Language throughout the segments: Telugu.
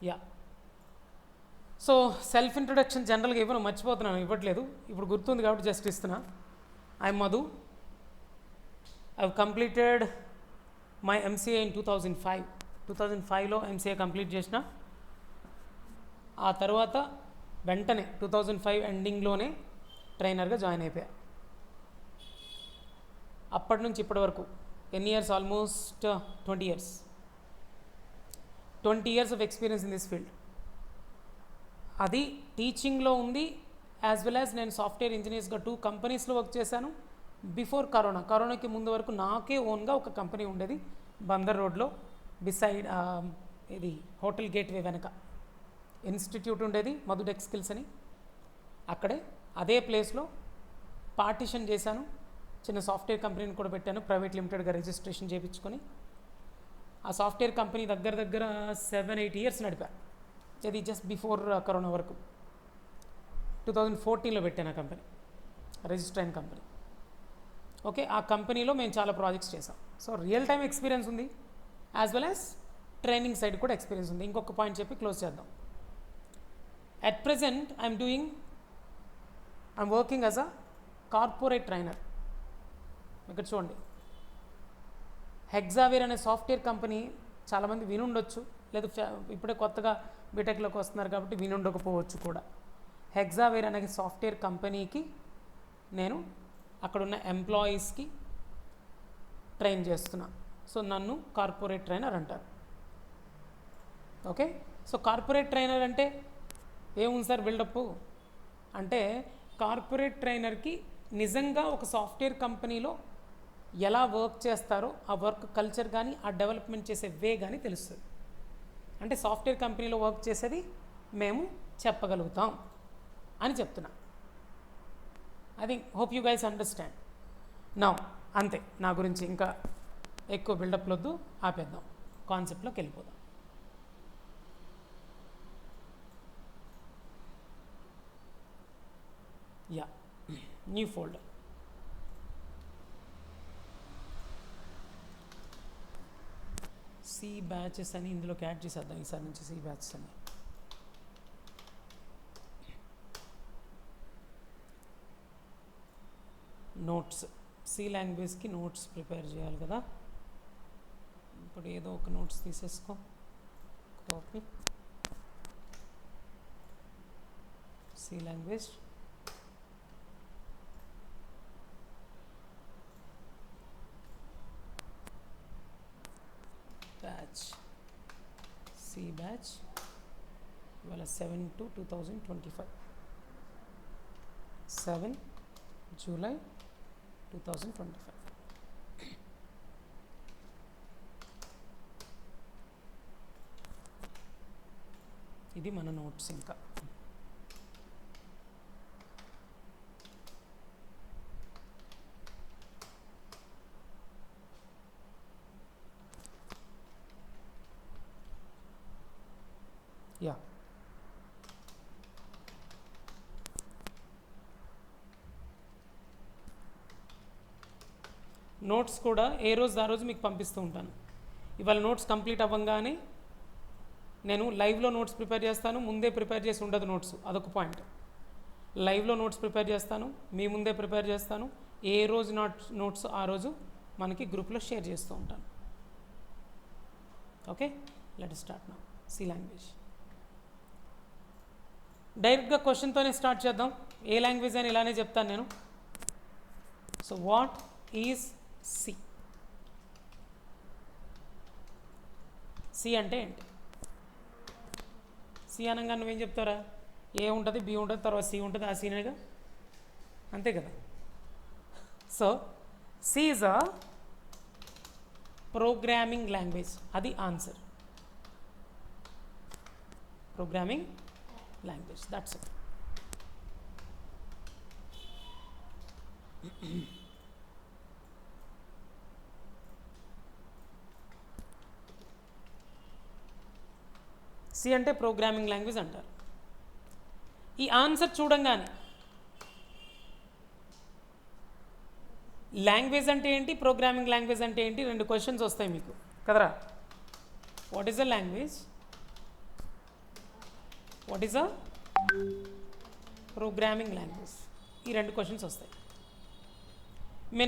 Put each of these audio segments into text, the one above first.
యా. సో సెల్ఫ్ ఇంట్రొడక్షన్ జనరల్గా ఇవ్వను, మర్చిపోతున్నాను, ఇవ్వట్లేదు. ఇప్పుడు గుర్తుంది కాబట్టి జస్ట్ ఇస్తున్నా. I'm Madhu. I've completed my MCA in 2005. 2005లో ఎంసీఏ కంప్లీట్ చేసిన. ఆ తర్వాత వెంటనే 2005 ఎండింగ్లోనే ట్రైనర్గా జాయిన్ అయిపోయా. అప్పటి నుంచి ఇప్పటి వరకు ఎన్ని years? Almost 20 years. 20 years of experience in this field. అది టీచింగ్లో ఉంది, యాజ్ వెల్ యాజ్ నేను సాఫ్ట్వేర్ ఇంజనీర్స్గా 2 కంపెనీస్లో వర్క్ చేశాను. బిఫోర్ కరోనాకి ముందు వరకు నాకే ఓన్గా ఒక కంపెనీ ఉండేది బందర్ రోడ్లో, బిసైడ్ ఇది హోటల్ గేట్వే వెనక ఇన్స్టిట్యూట్ ఉండేది, మధు టెక్ స్కిల్స్ అని. అక్కడే అదే ప్లేస్లో పార్టిషన్ చేశాను. చిన్న సాఫ్ట్వేర్ కంపెనీని కూడా పెట్టాను, ప్రైవేట్ లిమిటెడ్గా రిజిస్ట్రేషన్ చేయించుకొని. ఆ సాఫ్ట్వేర్ కంపెనీ దగ్గర 7-8 years నడిపా. ఇది జస్ట్ బిఫోర్ కరోనా వరకు. 2014లో పెట్టాను ఆ కంపెనీ, రిజిస్టర్ అయిన కంపెనీ. ఓకే, ఆ కంపెనీలో మేము చాలా ప్రాజెక్ట్స్ చేసాం. సో రియల్ టైం ఎక్స్పీరియన్స్ ఉంది, as well as training side కూడా ఎక్స్పీరియన్స్ ఉంది. ఇంకొక పాయింట్ చెప్పి క్లోజ్ చేద్దాం. At present I'm working as a corporate trainer. ఇక్కడ చూడండి, హెగ్జావేర్ అనే సాఫ్ట్వేర్ కంపెనీ చాలామంది వినుండొచ్చు, లేదా ఇప్పుడే కొత్తగా బీటెక్లోకి వస్తున్నారు కాబట్టి వినుండకపోవచ్చు కూడా. హెగ్జావేర్ అనే సాఫ్ట్వేర్ కంపెనీకి నేను అక్కడున్న ఎంప్లాయీస్కి ట్రైన్ చేస్తున్నా. సో నన్ను కార్పొరేట్ ట్రైనర్ అంటారు. ఓకే, సో కార్పొరేట్ ట్రైనర్ అంటే ఏముంది సార్ బిల్డప్ అంటే, కార్పొరేట్ ట్రైనర్కి నిజంగా ఒక సాఫ్ట్వేర్ కంపెనీలో ఎలా వర్క్ చేస్తారో ఆ వర్క్ కల్చర్ కానీ ఆ డెవలప్మెంట్ చేసే వే కానీ తెలుస్తుంది. అంటే సాఫ్ట్వేర్ కంపెనీలో వర్క్ చేసేది మేము చెప్పగలుగుతాం అని చెప్తున్నా. I think hope you guys understand now. అంతే, నా గురించి ఇంకా ఎక్కువ బిల్డప్లు వద్దు, ఆపేద్దాం, కాన్సెప్ట్లోకి వెళ్ళిపోదాం. Yeah, new folder. C batches అని ఇందులోకి యాడ్ చేసేద్దాం ఈసారి నుంచి. సి బ్యాచెస్ అని నోట్స్, సి లాంగ్వేజ్కి నోట్స్ ప్రిపేర్ చేయాలి కదా. ఇప్పుడు ఏదో ఒక నోట్స్ తీసేసుకో, copy, C language, batch, C batch, ఇవాళ 7/2/2025, 7 July 2025. ఇది మన నోట్స్. ఇంకా యా, నోట్స్ కూడా ఏ రోజు ఆ రోజు మీకు పంపిస్తూ ఉంటాను. ఇవాళ నోట్స్ కంప్లీట్ అవ్వగానే నేను లైవ్లో నోట్స్ ప్రిపేర్ చేస్తాను. ముందే ప్రిపేర్ చేసి ఉండదు నోట్స్, అదొక పాయింట్. లైవ్లో నోట్స్ ప్రిపేర్ చేస్తాను, మీ ముందే ప్రిపేర్ చేస్తాను. ఏ రోజు నోట్స్ ఆ రోజు మనకి గ్రూప్లో షేర్ చేస్తూ ఉంటాను. Okay, let start now. C language. డైరెక్ట్గా క్వశ్చన్తోనే స్టార్ట్ చేద్దాం. ఏ లాంగ్వేజ్ అని ఇలానే చెప్తాను నేను. So what is C? C అంటే ఏంటి? సి అనగా నువ్వేం చెప్తారా? ఏ ఉంటుంది, బి ఉంటుంది, తర్వాత సి ఉంటుంది, ఆ సీనేగా, అంతే కదా. So C is a programming language. అది answer. Programming language, that's it. C అంటే ప్రోగ్రామింగ్ లాంగ్వేజ్ అంటారు. ఈ ఆన్సర్ చూడంగానే లాంగ్వేజ్ అంటే ఏంటి, ప్రోగ్రామింగ్ లాంగ్వేజ్ అంటే ఏంటి, 2 క్వశ్చన్స్ వస్తాయి మీకు కదరా. What is the language what is a programming language? ఈ 2 క్వశ్చన్స్ వస్తాయి.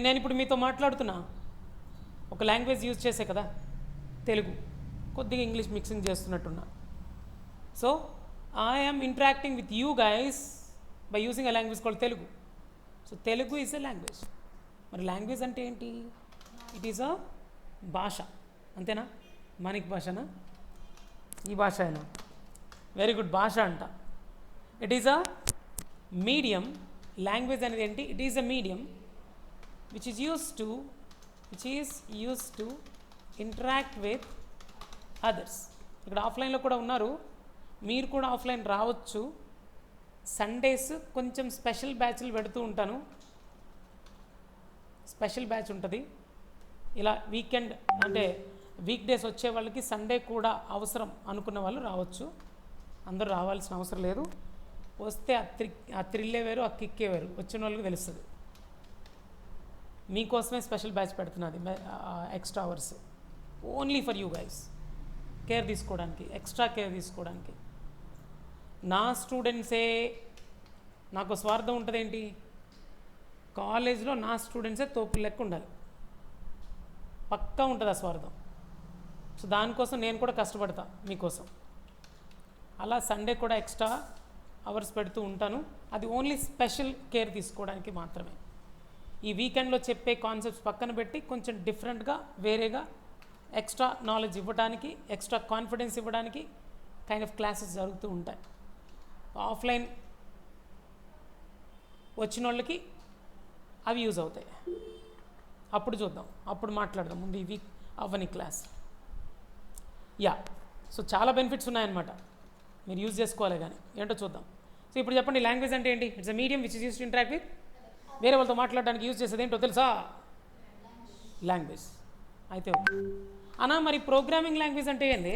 నేను ఇప్పుడు మీతో మాట్లాడుతున్నా ఒక లాంగ్వేజ్ యూజ్ చేసే కదా, తెలుగు, కొద్దిగా ఇంగ్లీష్ మిక్సింగ్ చేస్తున్నట్టున్నా. So I am interacting with you guys by using a language called Telugu. So Telugu is a language. మరి లాంగ్వేజ్ అంటే ఏంటి? ఇట్ ఈస్ అ భాష, అంతేనా? మానిక్ భాషనా? ఈ భాష అయినా? వెరీ గుడ్, భాష అంట. It is a medium. Language అనేది ఏంటి? It is a medium which is used to interact with others. ఇక్కడ ఆఫ్లైన్లో కూడా ఉన్నారు, మీరు కూడా ఆఫ్లైన్ రావచ్చు. సండేస్ కొంచెం స్పెషల్ బ్యాచ్లు పెడుతూ ఉంటాను. స్పెషల్ బ్యాచ్ ఉంటుంది. ఇలా వీకెండ్ అంటే వీక్ డేస్ వచ్చే వాళ్ళకి సండే కూడా అవసరం అనుకున్న వాళ్ళు రావచ్చు. అందరూ రావాల్సిన అవసరం లేదు. వస్తే ఆ థ్రిల్లే వేరు, ఆ కిక్కే వేరు, వచ్చిన వాళ్ళకి తెలుస్తుంది. మీకోసమే స్పెషల్ బ్యాచ్ పెడుతున్నది, extra hours only for you guys. Care తీసుకోవడానికి, ఎక్స్ట్రా కేర్ తీసుకోవడానికి. నా స్టూడెంట్సే, నాకు స్వార్థం ఉంటుంది ఏంటి? కాలేజ్లో నా స్టూడెంట్సే తోపులు లెక్క ఉండాలి, పక్కా ఉంటుంది ఆ స్వార్థం. సో దానికోసం నేను కూడా కష్టపడతా మీకోసం. అలా సండే కూడా ఎక్స్ట్రా అవర్స్ పెడుతూ ఉంటాను. అది ఓన్లీ స్పెషల్ కేర్ తీసుకోవడానికి మాత్రమే. ఈ వీకెండ్లో చెప్పే కాన్సెప్ట్స్ పక్కన పెట్టి కొంచెం డిఫరెంట్గా, వేరేగా, ఎక్స్ట్రా నాలెడ్జ్ ఇవ్వడానికి, ఎక్స్ట్రా కాన్ఫిడెన్స్ ఇవ్వడానికి కైండ్ ఆఫ్ క్లాసెస్ జరుగుతూ ఉంటాయి. ఆఫ్లైన్ వచ్చిన వాళ్ళకి అవి యూజ్ అవుతాయి. అప్పుడు చూద్దాం, అప్పుడు మాట్లాడదాం. ముందు ఈ వీక్ అవ్వని క్లాస్. యా, సో చాలా బెనిఫిట్స్ ఉన్నాయన్నమాట, మీరు యూజ్ చేసుకోవాలి. కానీ ఏంటో చూద్దాం. సో ఇప్పుడు చెప్పండి, లాంగ్వేజ్ అంటే ఏంటి? It's a medium which is used to interact with. వేరే వాళ్ళతో మాట్లాడడానికి యూజ్ చేసేది ఏంటో తెలుసా? లాంగ్వేజ్. అయితే అన్నా, మరి ప్రోగ్రామింగ్ లాంగ్వేజ్ అంటే ఏంది?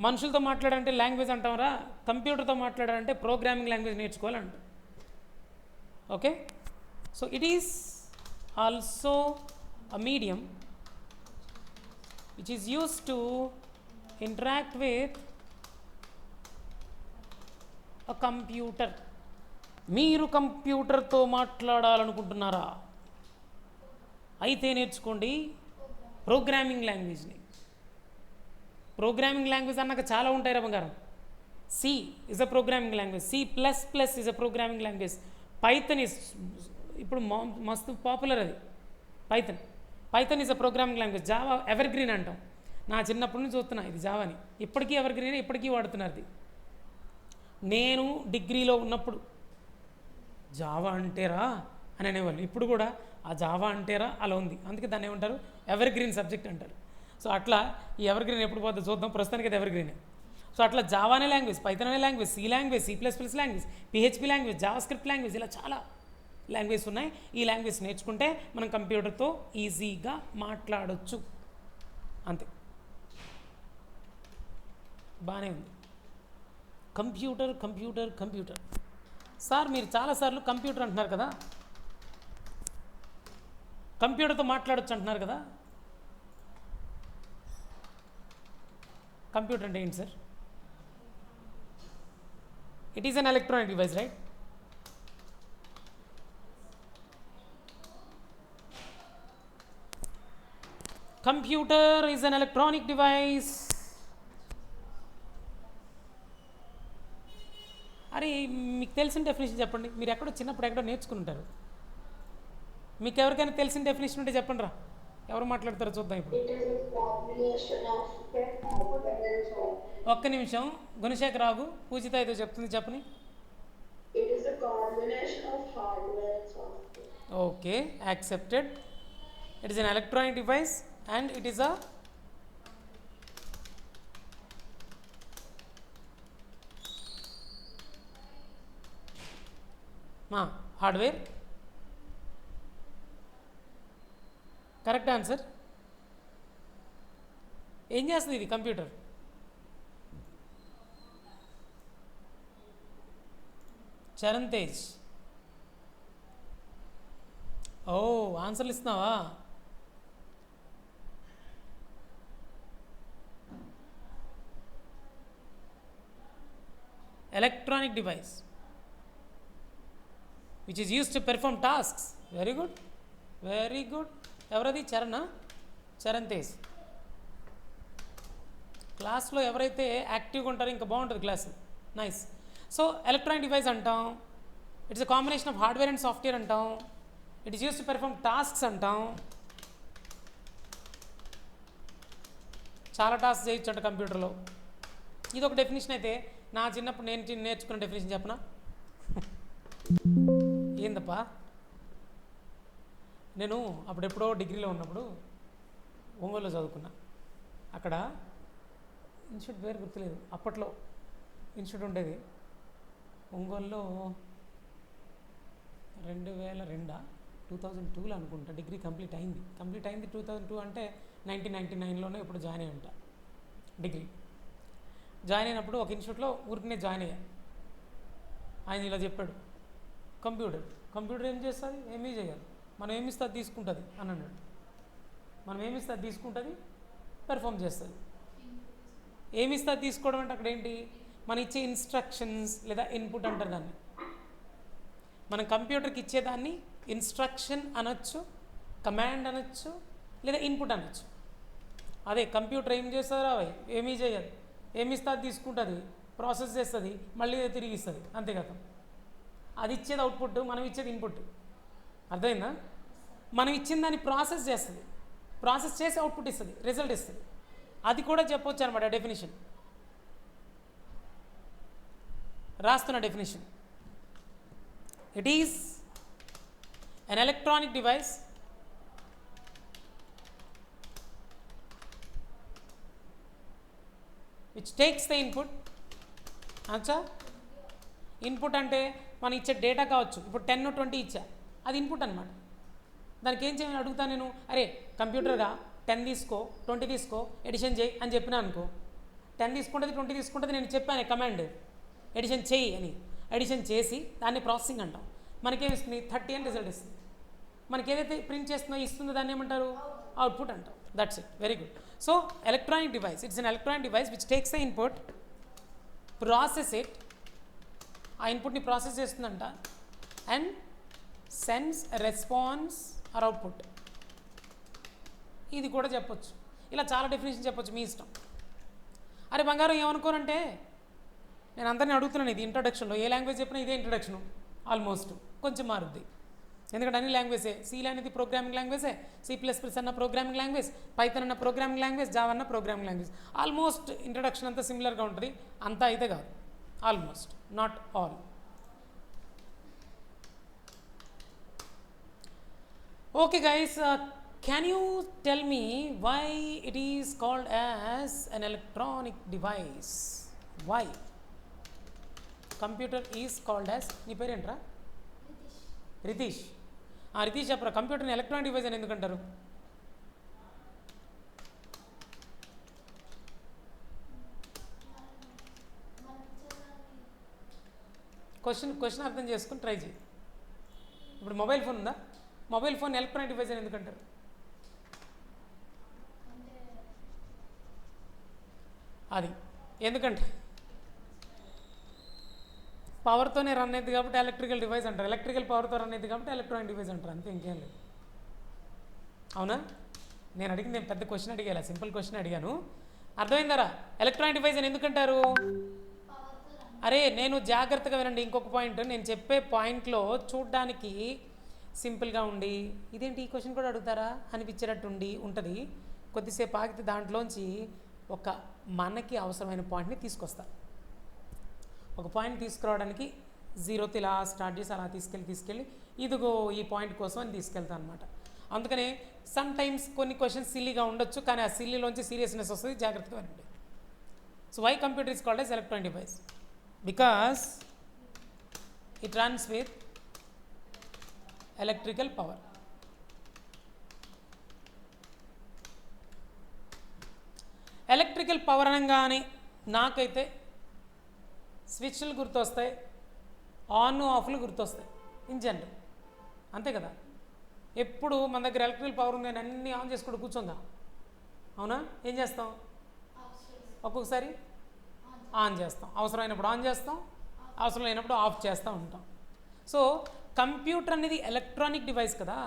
మనుషులతో మాట్లాడాలంటే లాంగ్వేజ్ అంటామరా, కంప్యూటర్తో మాట్లాడాలంటే ప్రోగ్రామింగ్ లాంగ్వేజ్ నేర్చుకోవాలంట. Okay, so it is also a medium which is used to interact with a computer. మీరు కంప్యూటర్తో మాట్లాడాలనుకుంటున్నారా? అయితే నేర్చుకోండి ప్రోగ్రామింగ్ లాంగ్వేజ్ని. ప్రోగ్రామింగ్ లాంగ్వేజ్ అన్నాక చాలా ఉంటాయి రా బంగారం. C is a programming language, C++ is a programming language, Python is ఇప్పుడు మస్తు పాపులర్ అది. Python is a programming language. Java evergreen అంటాం. నా చిన్నప్పటి నుంచి చూస్తున్నా ఇది జావాని, ఇప్పటికీ ఎవర్ గ్రీన్, ఇప్పటికీ వాడుతున్నారు అది. నేను డిగ్రీలో ఉన్నప్పుడు జావా అంటేరా అని అనేవాళ్ళు. ఇప్పుడు కూడా ఆ జావా అంటేరా అలా ఉంది. అందుకే దాన్ని ఏమంటారు? ఎవర్ గ్రీన్ సబ్జెక్ట్ అంటారు. సో అట్లా ఈ ఎవర్ గ్రీన్ ఎప్పుడు పోతే చూద్దాం. ప్రస్తుతానికి అది ఎవర్ గ్రీనే. సో అట్లా జావా అనే లాంగ్వేజ్, పైథాన్ అనే language, C language, C++ language, PHP language, JavaScript language, ఇలా చాలా లాంగ్వేజ్ ఉన్నాయి. ఈ లాంగ్వేజ్ నేర్చుకుంటే మనం కంప్యూటర్తో ఈజీగా మాట్లాడవచ్చు. అంతే, బాగానే ఉంది. Computer computer computer. సార్ మీరు చాలాసార్లు కంప్యూటర్ అంటున్నారు కదా, కంప్యూటర్తో మాట్లాడొచ్చు అంటున్నారు కదా. కంప్యూటర్ అంటే ఏంటి sir? It is an electronic device, right? Computer is an electronic device. అరే మీకు తెలిసిన డెఫినేషన్ చెప్పండి. మీరు ఎక్కడో చిన్నప్పుడు ఎక్కడో నేర్చుకుని ఉంటారు. మీకు ఎవరికైనా తెలిసిన డెఫినేషన్ ఉంటే చెప్పండి రా. ఎవరు మాట్లాడతారో చూద్దాం ఇప్పుడు. ఒక్క నిమిషం, గుణశేఖర్ రాగు, పూజిత ఏదో చెప్తుంది, చెప్పని. Okay, accepted. It is an electronic device and it is a hardware. Correct answer. ఏం చేస్తుంది ఇది కంప్యూటర్? చరణ్ తేజ్, ఓ ఆన్సర్లు ఇస్తున్నావా? Electronic device which is used to perform tasks. Very good, very good. ఎవరది? చరణ్ తేజ్. క్లాస్లో ఎవరైతే యాక్టివ్గా ఉంటారో ఇంకా బాగుంటుంది క్లాస్. నైస్. సో ఎలక్ట్రానిక్ డివైస్ అంటాం, it's a combination of hardware and software అంటాం, it is use to perform tasks అంటాం. చాలా టాస్క్ చేయొచ్చు అంట కంప్యూటర్లో. ఇది ఒక డెఫినేషన్. అయితే నా చిన్నప్పుడు నేను నేర్చుకున్న డెఫినేషన్ చెప్పనా? ఏందప్పా, నేను అప్పుడెప్పుడో డిగ్రీలో ఉన్నప్పుడు ఒంగోలులో చదువుకున్నా. అక్కడ ఇన్స్టిట్యూట్ పేరు గుర్తులేదు, అప్పట్లో ఇన్స్టిట్యూట్ ఉండేది ఒంగోలులో. 2002 అనుకుంటా డిగ్రీ కంప్లీట్ అయింది. 2002 అంటే 1999లోనే ఇప్పుడు జాయిన్ అయ్యి ఉంటా. డిగ్రీ జాయిన్ అయినప్పుడు ఒక ఇన్స్టిట్యూట్లో ఊరికనే జాయిన్ అయ్యా. ఆయన ఇలా చెప్పాడు, కంప్యూటర్ ఏం చేస్తుంది? ఏమీ చేయదు, మనం ఏమిస్తే అది తీసుకుంటుంది అని అన్నాడు. మనం ఏమిస్తే అది తీసుకుంటుంది, పెర్ఫామ్ చేస్తుంది. ఏమిస్తే అది తీసుకోవడం అంటే అక్కడ ఏంటి, మనం ఇచ్చే ఇన్స్ట్రక్షన్స్ లేదా ఇన్పుట్ అంటారు దాన్ని. మనం కంప్యూటర్కి ఇచ్చేదాన్ని ఇన్స్ట్రక్షన్ అనొచ్చు, కమాండ్ అనొచ్చు, లేదా ఇన్పుట్ అనొచ్చు. అదే కంప్యూటర్ ఏం చేస్తుందో అవి ఏమీ చేయదు, ఏమిస్తే అది తీసుకుంటుంది, ప్రాసెస్ చేస్తుంది, మళ్ళీ తిరిగి ఇస్తుంది, అంతేకాక అది ఇచ్చేది అవుట్పుట్, మనం ఇచ్చేది ఇన్పుట్. అర్థమైందా? మనం ఇచ్చిన దాన్ని ప్రాసెస్ చేస్తుంది, ప్రాసెస్ చేసి అవుట్పుట్ ఇస్తుంది, రిజల్ట్ ఇస్తుంది. అది కూడా చెప్పొచ్చు అనమాట డెఫినేషన్. రాస్తున్న definition, it is an electronic device which takes the input. అచ్చా, ఇన్పుట్ అంటే మనం ఇచ్చే డేటా కావచ్చు. ఇప్పుడు 10 20 ఇచ్చా, అది ఇన్పుట్ అనమాట. దానికి ఏం చేయమని అడుగుతాను నేను, అరే కంప్యూటర్గా 10 తీసుకో 20 తీసుకో ఎడిషన్ చేయి అని చెప్పినా అనుకో, 10 తీసుకుంటుంది 20 తీసుకుంటుంది, నేను చెప్పాను కమాండ్ ఎడిషన్ చేయి అని. ఎడిషన్ చేసి దాన్ని ప్రాసెసింగ్ అంటాం. మనకేమి ఇస్తుంది? 30 అని రిజల్ట్ ఇస్తుంది. మనకి ఏదైతే ప్రింట్ చేస్తుందో ఇస్తుందో దాన్ని ఏమంటారు? అవుట్పుట్ అంటాం. That's it. Very good. So electronic device, it's an electronic device which takes the input, process it, ఆ ఇన్పుట్ని ప్రాసెస్ చేస్తుందంట, and sense response are output. ఇది కూడా చెప్పొచ్చు. ఇలా చాలా డెఫినేషన్ చెప్పొచ్చు, మీ ఇష్టం. అరే బంగారం ఏమనుకోనంటే, నేను అందరినీ అడుగుతున్నాను, ఇది ఇంట్రొడక్షన్లో ఏ లాంగ్వేజ్ చెప్పినా ఇదే ఇంట్రొడక్షను ఆల్మోస్ట్. కొంచెం మారుద్ది, ఎందుకంటే అన్ని లాంగ్వేజే. సి అనేది ప్రోగ్రామింగ్ లాంగ్వేజే, C++ అన్న ప్రోగ్రామింగ్ లాంగ్వేజ్, పైథాన్ అన్న ప్రోగ్రామింగ్ లాంగ్వేజ్, జావా అన్న ప్రోగ్రామింగ్ లాంగ్వేజ్. ఆల్మోస్ట్ ఇంట్రొడక్షన్ అంతా సిమిలర్గా ఉంటుంది. అంతా అయితే కాదు, almost, not all. Okay guys, can you tell me why it is called as an electronic device? Why computer is called as, నీ పేరు ఏంట్రా? రితీష్. రితీష్ చెప్పరా, కంప్యూటర్ని ఎలక్ట్రానిక్ డివైస్ అని ఎందుకంటారు? క్వశ్చన్ అర్థం చేసుకుని ట్రై చేయి. ఇప్పుడు మొబైల్ ఫోన్ ఉందా, మొబైల్ ఫోన్ ఎలక్ట్రానిక్ డివైస్ అని ఎందుకంటారు? అది ఎందుకంటే పవర్తోనే రన్ అయ్యింది కాబట్టి ఎలక్ట్రికల్ డివైస్ అంటారు, ఎలక్ట్రికల్ పవర్తో రన్ అయ్యింది కాబట్టి ఎలక్ట్రానిక్ డివైస్ అంటారు, అంతే, ఇంకేం లేదు. అవునా? నేను అడిగింది నేను పెద్ద క్వశ్చన్ అడిగాను, సింపుల్ క్వశ్చన్ అడిగాను. అర్థమైందరా? ఎలక్ట్రానిక్ డివైస్ అని ఎందుకంటారు? అరే నేను జాగ్రత్తగా వినండి, ఇంకొక పాయింట్, నేను చెప్పే పాయింట్లో చూడ్డానికి సింపుల్గా ఉండి ఇదేంటి ఈ క్వశ్చన్ కూడా అడుగుతారా అనిపించేటట్టు ఉంటుంది. కొద్దిసేపు ఆగితే దాంట్లోంచి ఒక మనకి అవసరమైన పాయింట్ని తీసుకొస్తా. ఒక పాయింట్ తీసుకురావడానికి 0తో ఇలా స్టార్ట్ చేసి అలా తీసుకెళ్ళి ఇదిగో ఈ పాయింట్ కోసం అని తీసుకెళ్తాను అనమాట. అందుకనే సమ్ టైమ్స్ కొన్ని క్వశ్చన్స్ సిల్లీగా ఉండొచ్చు, కానీ ఆ సిల్లీలోంచి సీరియస్నెస్ వస్తుంది, జాగ్రత్తగా వినండి. So why computer is called as electronic device? Because it runs with electrical power. Electrical power అనగానే నాకైతే స్విచ్లు గుర్తొస్తాయి, ఆన్ ఆఫ్లు గుర్తొస్తాయి ఇన్ జనరల్, అంతే కదా. ఎప్పుడు మన దగ్గర ఎలక్ట్రికల్ పవర్ ఉంది అని అన్నీ ఆన్ చేసుకుంటూ కూర్చోంగా, అవునా? ఏం చేస్తాం? ఒక్కొక్కసారి ఆన్ చేస్తాం, అవసరమైనప్పుడు ఆన్ చేస్తాం, అవసరం లేనప్పుడు ఆఫ్ చేస్తూ ఉంటాం. సో కంప్యూటర్ అనేది ఎలక్ట్రానిక్ డివైస్ కదా,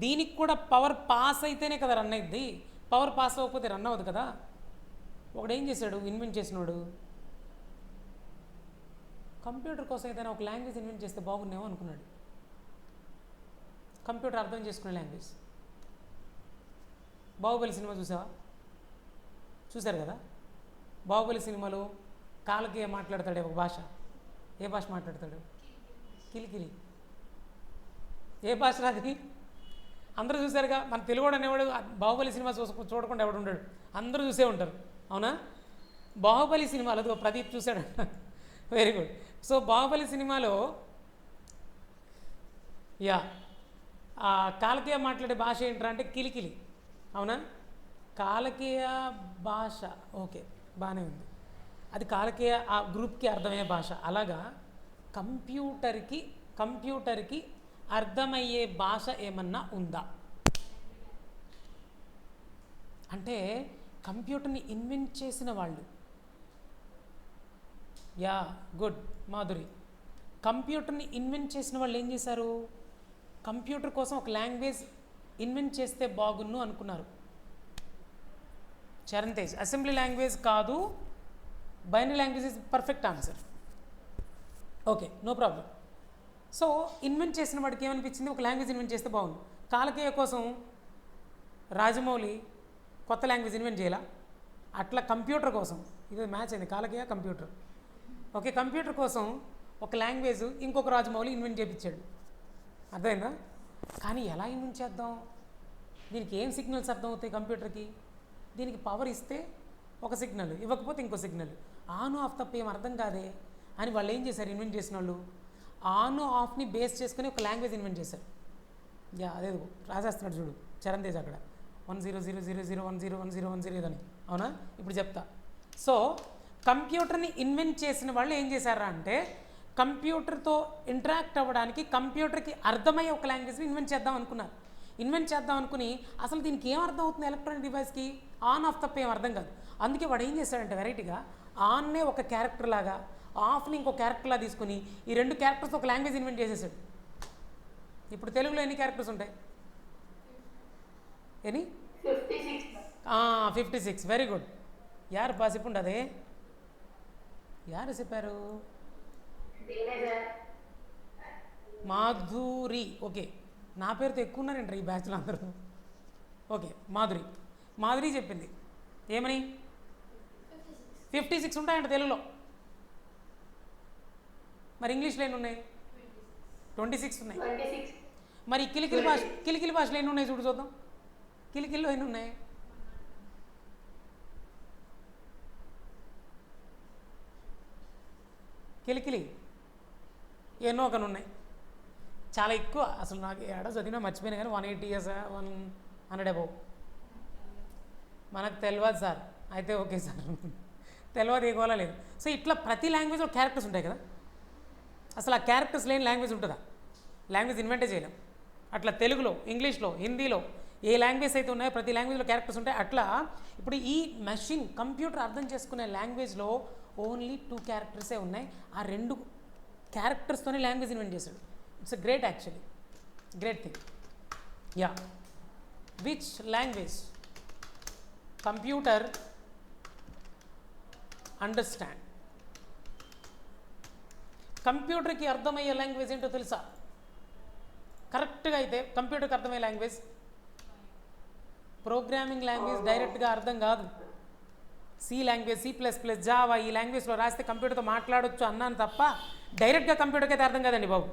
దీనికి కూడా పవర్ పాస్ అయితేనే కదా రన్ అయ్యిద్ది. పవర్ పాస్ అవ్వకపోతే రన్ అవ్వదు కదా. ఒకడు ఏం చేశాడు, ఇన్వెంట్ చేసినోడు కంప్యూటర్ కోసం ఏదైనా ఒక లాంగ్వేజ్ ఇన్వెంట్ చేస్తే బాగుండేమో అనుకున్నాడు. కంప్యూటర్ అర్థం చేసుకునే లాంగ్వేజ్. బాహుబలి సినిమా చూశారు కదా. బాహుబలి సినిమాలో కాలకి మాట్లాడతాడే ఒక భాష. ఏ భాష మాట్లాడతాడు? కిలికిలి. ఏ భాష రాది? అందరూ చూశారుగా. మన తెలుగుడు అనేవాడు బాహుబలి సినిమా చూడకుండా ఎవడు ఉంటాడు? అందరూ చూసే ఉంటారు, అవునా? బాహుబలి సినిమాలో అదిగో ప్రదీప్ చూశాడు. Very good. సో బాహుబలి సినిమాలో కాలకీయ మాట్లాడే భాష ఏంట్రా అంటే కిలికిలి, అవునా? కాలకీయ భాష ఓకే, బాగానే ఉంది. అది కాలకీయ ఆ గ్రూప్కి అర్థమయ్యే భాష. అలాగా కంప్యూటర్కి అర్థమయ్యే భాష ఏమన్నా ఉందా అంటే కంప్యూటర్ని ఇన్వెంట్ చేసిన వాళ్ళు. గుడ్ మాధురి. కంప్యూటర్ని ఇన్వెంట్ చేసిన వాళ్ళు ఏం చేశారు? కంప్యూటర్ కోసం ఒక లాంగ్వేజ్ ఇన్వెంట్ చేస్తే బాగున్ను అనుకున్నారు. చరణ్ తేజ్ అసెంబ్లీ లాంగ్వేజ్ కాదు, binary language is perfect answer. Okay, no problem. So invent చేసిన వాడికి ఏమనిపించింది, ఒక లాంగ్వేజ్ ఇన్వెంట్ చేస్తే బాగుంది. కాలకేయ కోసం రాజమౌళి కొత్త లాంగ్వేజ్ ఇన్వెంట్ చేయాలా? అట్లా కంప్యూటర్ కోసం ఇది మ్యాచ్ అయింది, కాలకేయ కంప్యూటర్. ఓకే, కంప్యూటర్ కోసం ఒక లాంగ్వేజ్ ఇంకొక రాజమౌళి ఇన్వెంట్ చేయించాడు. అర్థమైందా? కానీ ఎలా ఇన్వెంట్ చేద్దాం? దీనికి ఏం సిగ్నల్స్ అర్థం అవుతాయి కంప్యూటర్కి? దీనికి పవర్ ఇస్తే ఒక సిగ్నల్, ఇవ్వకపోతే ఇంకో సిగ్నల్. ఆన్ ఆఫ్ తప్ప ఏం అర్థం కాదే అని వాళ్ళు ఏం చేశారు, ఇన్వెంట్ చేసిన వాళ్ళు ఆన్ ఆఫ్ని బేస్ చేసుకుని ఒక లాంగ్వేజ్ ఇన్వెంట్ చేశారు. అదే రాసేస్తున్నాడు చూడు చరణ్ తేజ్ అక్కడ 100000101010 ఇదని, అవునా? ఇప్పుడు చెప్తా. సో కంప్యూటర్ని ఇన్వెంట్ చేసిన వాళ్ళు ఏం చేశారా అంటే కంప్యూటర్తో ఇంటరాక్ట్ అవ్వడానికి కంప్యూటర్కి అర్థమయ్యే ఒక లాంగ్వేజ్ని ఇన్వెంట్ చేద్దాం అనుకున్నారు. ఇన్వెంట్ చేద్దాం అనుకుని అసలు దీనికి ఏం అర్థం అవుతుంది ఎలక్ట్రానిక్ డివైస్కి? ఆన్ ఆఫ్ తప్ప ఏం అర్థం కాదు. అందుకే వాడు ఏం చేశాడంటే వెరైటీగా ఆన్నే ఒక క్యారెక్టర్ లాగా, ఆఫ్ని ఇంకో క్యారెక్టర్లా తీసుకుని ఈ రెండు క్యారెక్టర్స్ ఒక లాంగ్వేజ్ ఇన్వెంట్ చేసేసాడు. ఇప్పుడు తెలుగులో ఎన్ని క్యారెక్టర్స్ ఉంటాయి? 56. Very good. యారు పాసిప్పుడు అదే యారు చెప్పారు? మాధురి. ఓకే, నా పేరుతో ఎక్కువ ఉన్నారంటారు ఈ బ్యాచ్లో అందరూ. ఓకే, మాధురి చెప్పింది ఏమని? 56 ఉంటాయంట తెలుగులో. మరి ఇంగ్లీష్లో ఎన్ని ఉన్నాయి? 26 ఉన్నాయి. మరి కిలికిలి భాషలో ఎన్ని ఉన్నాయి చూద్దాం. కిలికిల్లో ఎన్ని ఉన్నాయి? కిలికిలి ఎన్నో ఒకను ఉన్నాయి, చాలా ఎక్కువ. అసలు నాకు ఏడో చదివినా మర్చిపోయినా కానీ 180 years 100 above. మనకు తెలియదు సార్. అయితే ఓకే సార్, తెలియదు ఏ గోలా లేదు. సో ఇట్లా ప్రతి లాంగ్వేజ్లో క్యారెక్టర్స్ ఉంటాయి కదా. అసలు ఆ క్యారెక్టర్స్ లేని లాంగ్వేజ్ ఉంటుందా? లాంగ్వేజ్ ఇన్వెంటే చేయలేం. అట్లా తెలుగులో, ఇంగ్లీష్లో, హిందీలో ఏ లాంగ్వేజ్ అయితే ఉన్నాయో ప్రతి లాంగ్వేజ్లో క్యారెక్టర్స్ ఉంటాయి. అట్లా ఇప్పుడు ఈ మెషిన్ కంప్యూటర్ అర్థం చేసుకునే లాంగ్వేజ్లో ఓన్లీ 2 క్యారెక్టర్సే ఉన్నాయి. ఆ 2 క్యారెక్టర్స్తోనే లాంగ్వేజ్ ఇన్వెంట్ చేశాడు. It's a great actually, great thing. Which language computer understand? కంప్యూటర్కి అర్థమయ్యే లాంగ్వేజ్ ఏంటో తెలుసా? కరెక్ట్గా అయితే కంప్యూటర్కి అర్థమయ్యే లాంగ్వేజ్ ప్రోగ్రామింగ్ లాంగ్వేజ్ డైరెక్ట్గా అర్థం కాదు. సి లాంగ్వేజ్, C++, జావా ఈ లాంగ్వేజ్లో రాస్తే కంప్యూటర్తో మాట్లాడొచ్చు అన్నాను తప్ప డైరెక్ట్గా కంప్యూటర్కి అయితే అర్థం కాదండి బాబు.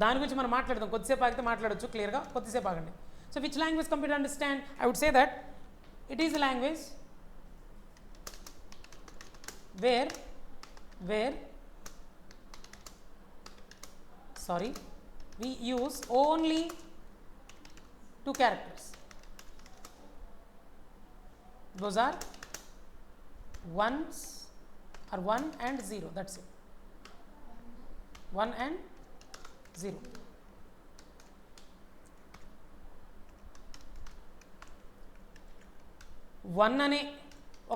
దాని గురించి మనం మాట్లాడదాం, కొద్దిసేపు ఆగితే మాట్లాడొచ్చు క్లియర్గా, కొద్దిసేపు ఆగండి. So which language computer understand? I would say that it is a language where we use only 2 characters. Those are ones or 1 and 0. That's it. 1 and 0. One అనే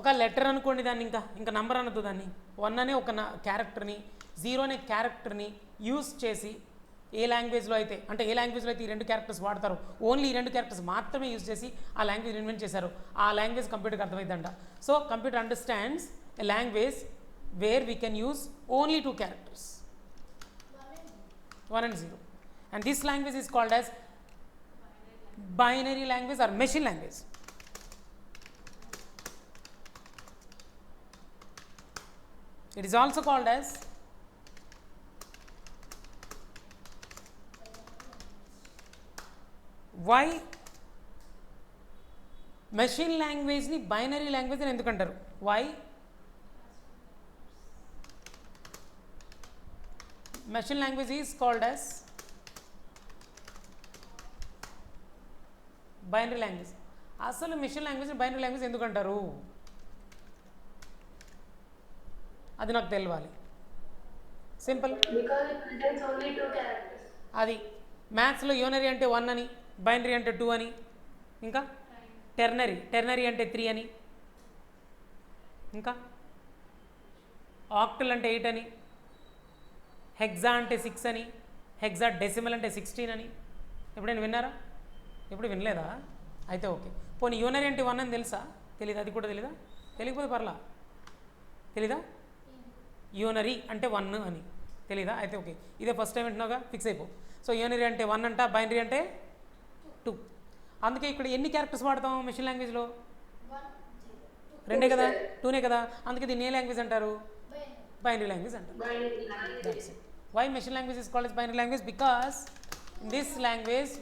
ఒక లెటర్ అనుకోండి, దాన్ని ఇంకా నంబర్ అనద్దు. దాన్ని 1 అనే ఒక క్యారెక్టర్ని జీరో అనే క్యారెక్టర్ని యూస్ చేసి ఏ లాంగ్వేజ్లో అయితే అంటే ఏ లాంగ్వేజ్లో అయితే ఈ రెండు క్యారెక్టర్స్ వాడతారో ఓన్లీ ఈ రెండు క్యారెక్టర్స్ మాత్రమే యూజ్ చేసి ఆ లాంగ్వేజ్ ఇన్వెంట్ చేశారు. ఆ లాంగ్వేజ్ కంప్యూటర్కి అర్థమైందంట. So computer understands a language where we can use only two characters 1 and 0 and this language is called as binary language or machine language. It is also called as why machine language ni binary language అని ఎందుకు అంటారు? why machine language is called as binary language. అసలు మెషిన్ లాంగ్వేజ్ బైనరీ లాంగ్వేజ్ ఎందుకు అంటారు అది నాకు తెలియాలి. సింపుల్. అది మ్యాథ్స్లో యూనరీ అంటే 1 అని, బైనరీ అంటే 2 అని, ఇంకా టెర్నరీ అంటే 3 అని, ఇంకా ఆక్టల్ అంటే 8 అని, హెక్సా అంటే 6 అని, హెక్సా డెసిమల్ అంటే 16 అని. ఎప్పుడైనా విన్నారా? ఎప్పుడు వినలేదా? అయితే ఓకే. పోనీ యూనరీ అంటే 1 అని తెలుసా? తెలీదా? అది కూడా తెలీదా? తెలియకపోతే పర్లా. తెలీదా? యూనరీ అంటే 1 అని తెలీదా? అయితే ఓకే, ఇదే ఫస్ట్ టైం వింటున్నాగా, ఫిక్స్ అయిపో. సో యూనరీ అంటే 1 అంట, బైనరీ అంటే 2. అందుకే ఇక్కడ ఎన్ని క్యారెక్టర్స్ వాడతాం మెషిన్ లాంగ్వేజ్లో? 2 కదా, 2 కదా. అందుకే దీన్ని ఏ లాంగ్వేజ్ అంటారు? బైనరీ లాంగ్వేజ్ అంటారు. That's it. Why machine language is called as binary language? Because in this language,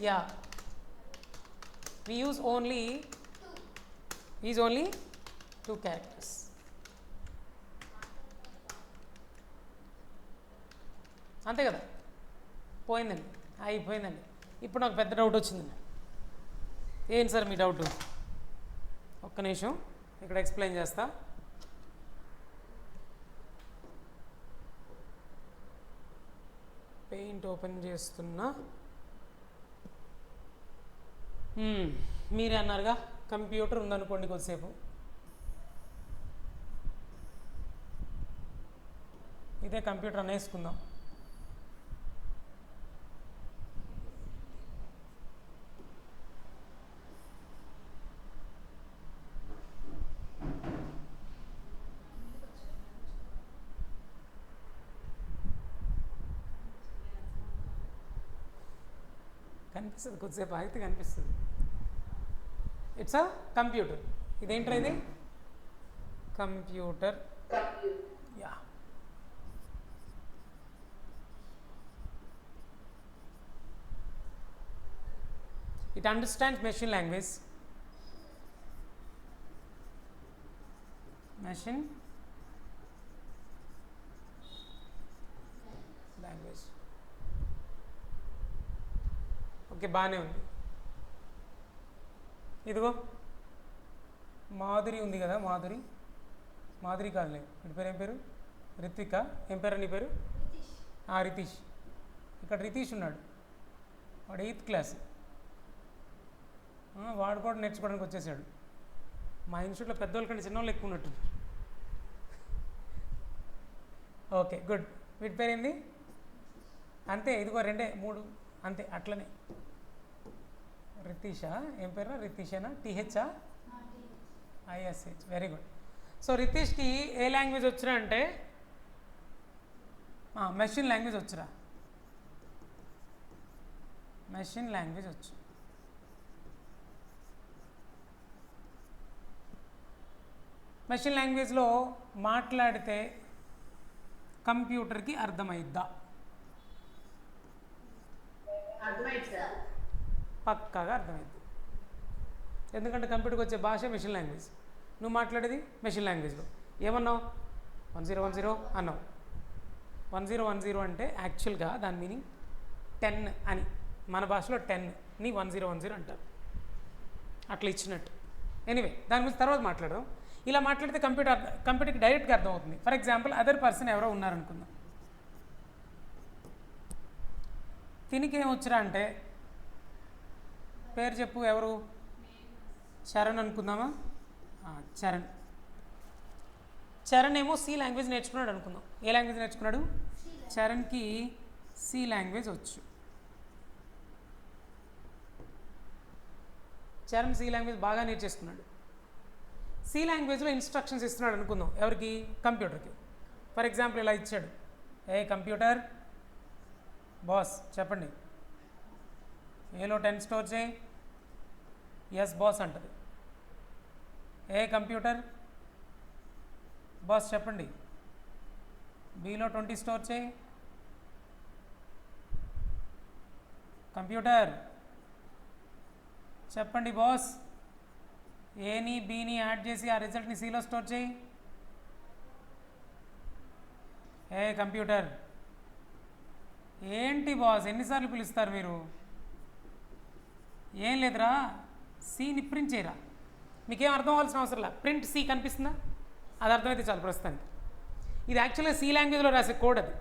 we use only 2 characters. అంతే కదా, పోయిందండి, అయిపోయిందండి. ఇప్పుడు నాకు పెద్ద డౌట్ వచ్చిందండి. ఏంటి సార్ మీ డౌట్? ఒక్క నిమిషం ఇక్కడ ఎక్స్ప్లెయిన్ చేస్తా. పెయింట్ ఓపెన్ చేస్తున్నా. మీరే అన్నారుగా కంప్యూటర్ ఉందనుకోండి కొద్దిసేపు. ఇదే కంప్యూటర్ అనేసుకుందాం. కనిపిస్తుంది, కొద్దిసేపు ఆగితే కనిపిస్తుంది. It's a computer. ఇదేంట్రా ఇది? Computer. Yeah, it understands machine language. Machine language. Okay, బాగానే ఉంది. ఇదిగో మాధురి ఉంది కదా, మాధురి కాదులే, వీడి పేరు ఏం పేరు? రిత్విక. ఏం పేరు నీ పేరు? రితీష్. ఇక్కడ రితీష్ ఉన్నాడు, వాడు 8th క్లాస్. వాడు కూడా నేర్చుకోవడానికి వచ్చేసాడు. మా ఇన్స్టిట్యూట్లో పెద్దవాళ్ళ కంటే చిన్నవాళ్ళు ఎక్కువ ఉన్నట్టు. Okay, good. వీటి పేరు ఏంది? అంతే, ఇదిగో 2 3 అంతే, అట్లనే. రితీషా? ఏం పేరు? రితీషేనా? టీహెచ్ఆ? ఐఎస్హెచ్. Very good. సో రితీష్కి ఏ లాంగ్వేజ్ వచ్చురా అంటే మెషిన్ లాంగ్వేజ్ వచ్చురా. మెషిన్ లాంగ్వేజ్ వచ్చు. మెషిన్ లాంగ్వేజ్లో మాట్లాడితే కంప్యూటర్కి అర్థమైద్దా? పక్కాగా అర్థమైంది. ఎందుకంటే కంప్యూటర్కి వచ్చే భాష మెషిన్ లాంగ్వేజ్. నువ్వు మాట్లాడేది మెషిన్ లాంగ్వేజ్లో. ఏమన్నావు? 1010 అన్నావు. 1010 అంటే యాక్చువల్గా దాని మీనింగ్ 10 అని. మన భాషలో 10ని 1010 అంటారు. అట్లా ఇచ్చినట్టు. ఎనీవే, దాని గురించి తర్వాత మాట్లాడదాం. ఇలా మాట్లాడితే కంప్యూటర్కి డైరెక్ట్గా అర్థమవుతుంది. ఫర్ ఎగ్జాంపుల్, అదర్ పర్సన్ ఎవరో ఉన్నారనుకుందాం. తినికి ఏమొచ్చురా అంటే పేరు చెప్పు. ఎవరు? చరణ్ అనుకుందామా? చరణ్ ఏమో సి లాంగ్వేజ్ నేర్చుకున్నాడు అనుకుందాం. ఏ లాంగ్వేజ్ నేర్చుకున్నాడు? చరణ్కి సి లాంగ్వేజ్ వచ్చు. చరణ్ సి లాంగ్వేజ్ బాగా నేర్చేసుకున్నాడు. సి లాంగ్వేజ్లో ఇన్స్ట్రక్షన్స్ ఇస్తున్నాడు అనుకుందాం, ఎవరికి? కంప్యూటర్కి. ఫర్ ఎగ్జాంపుల్ ఇలా ఇచ్చాడు, ఏ కంప్యూటర్ బాస్ చెప్పండి, ఏలో 10 స్టోర్ చేయి, ఎస్ బాస్ అంటది. ఏ కంప్యూటర్ బాస్ చెప్పండి, బిలో 20 స్టోర్ చేయి. కంప్యూటర్ చెప్పండి బాస్, ఏని బీని యాడ్ చేసి ఆ రిజల్ట్ని సిలో స్టోర్ చేయి. ఏ కంప్యూటర్, ఏంటి బాస్ ఎన్నిసార్లు పిలుస్తారు మీరు? ఏం లేదురా, సిని ప్రింట్ చేయరా. మీకేం అర్థం అవ్వాల్సిన అవసరం లేదు, ప్రింట్ సి కనిపిస్తుందా? అది అర్థమైతే చాలు ప్రస్తుతానికి. ఇది యాక్చువల్గా సి లాంగ్వేజ్లో రాసే కోడ్, అది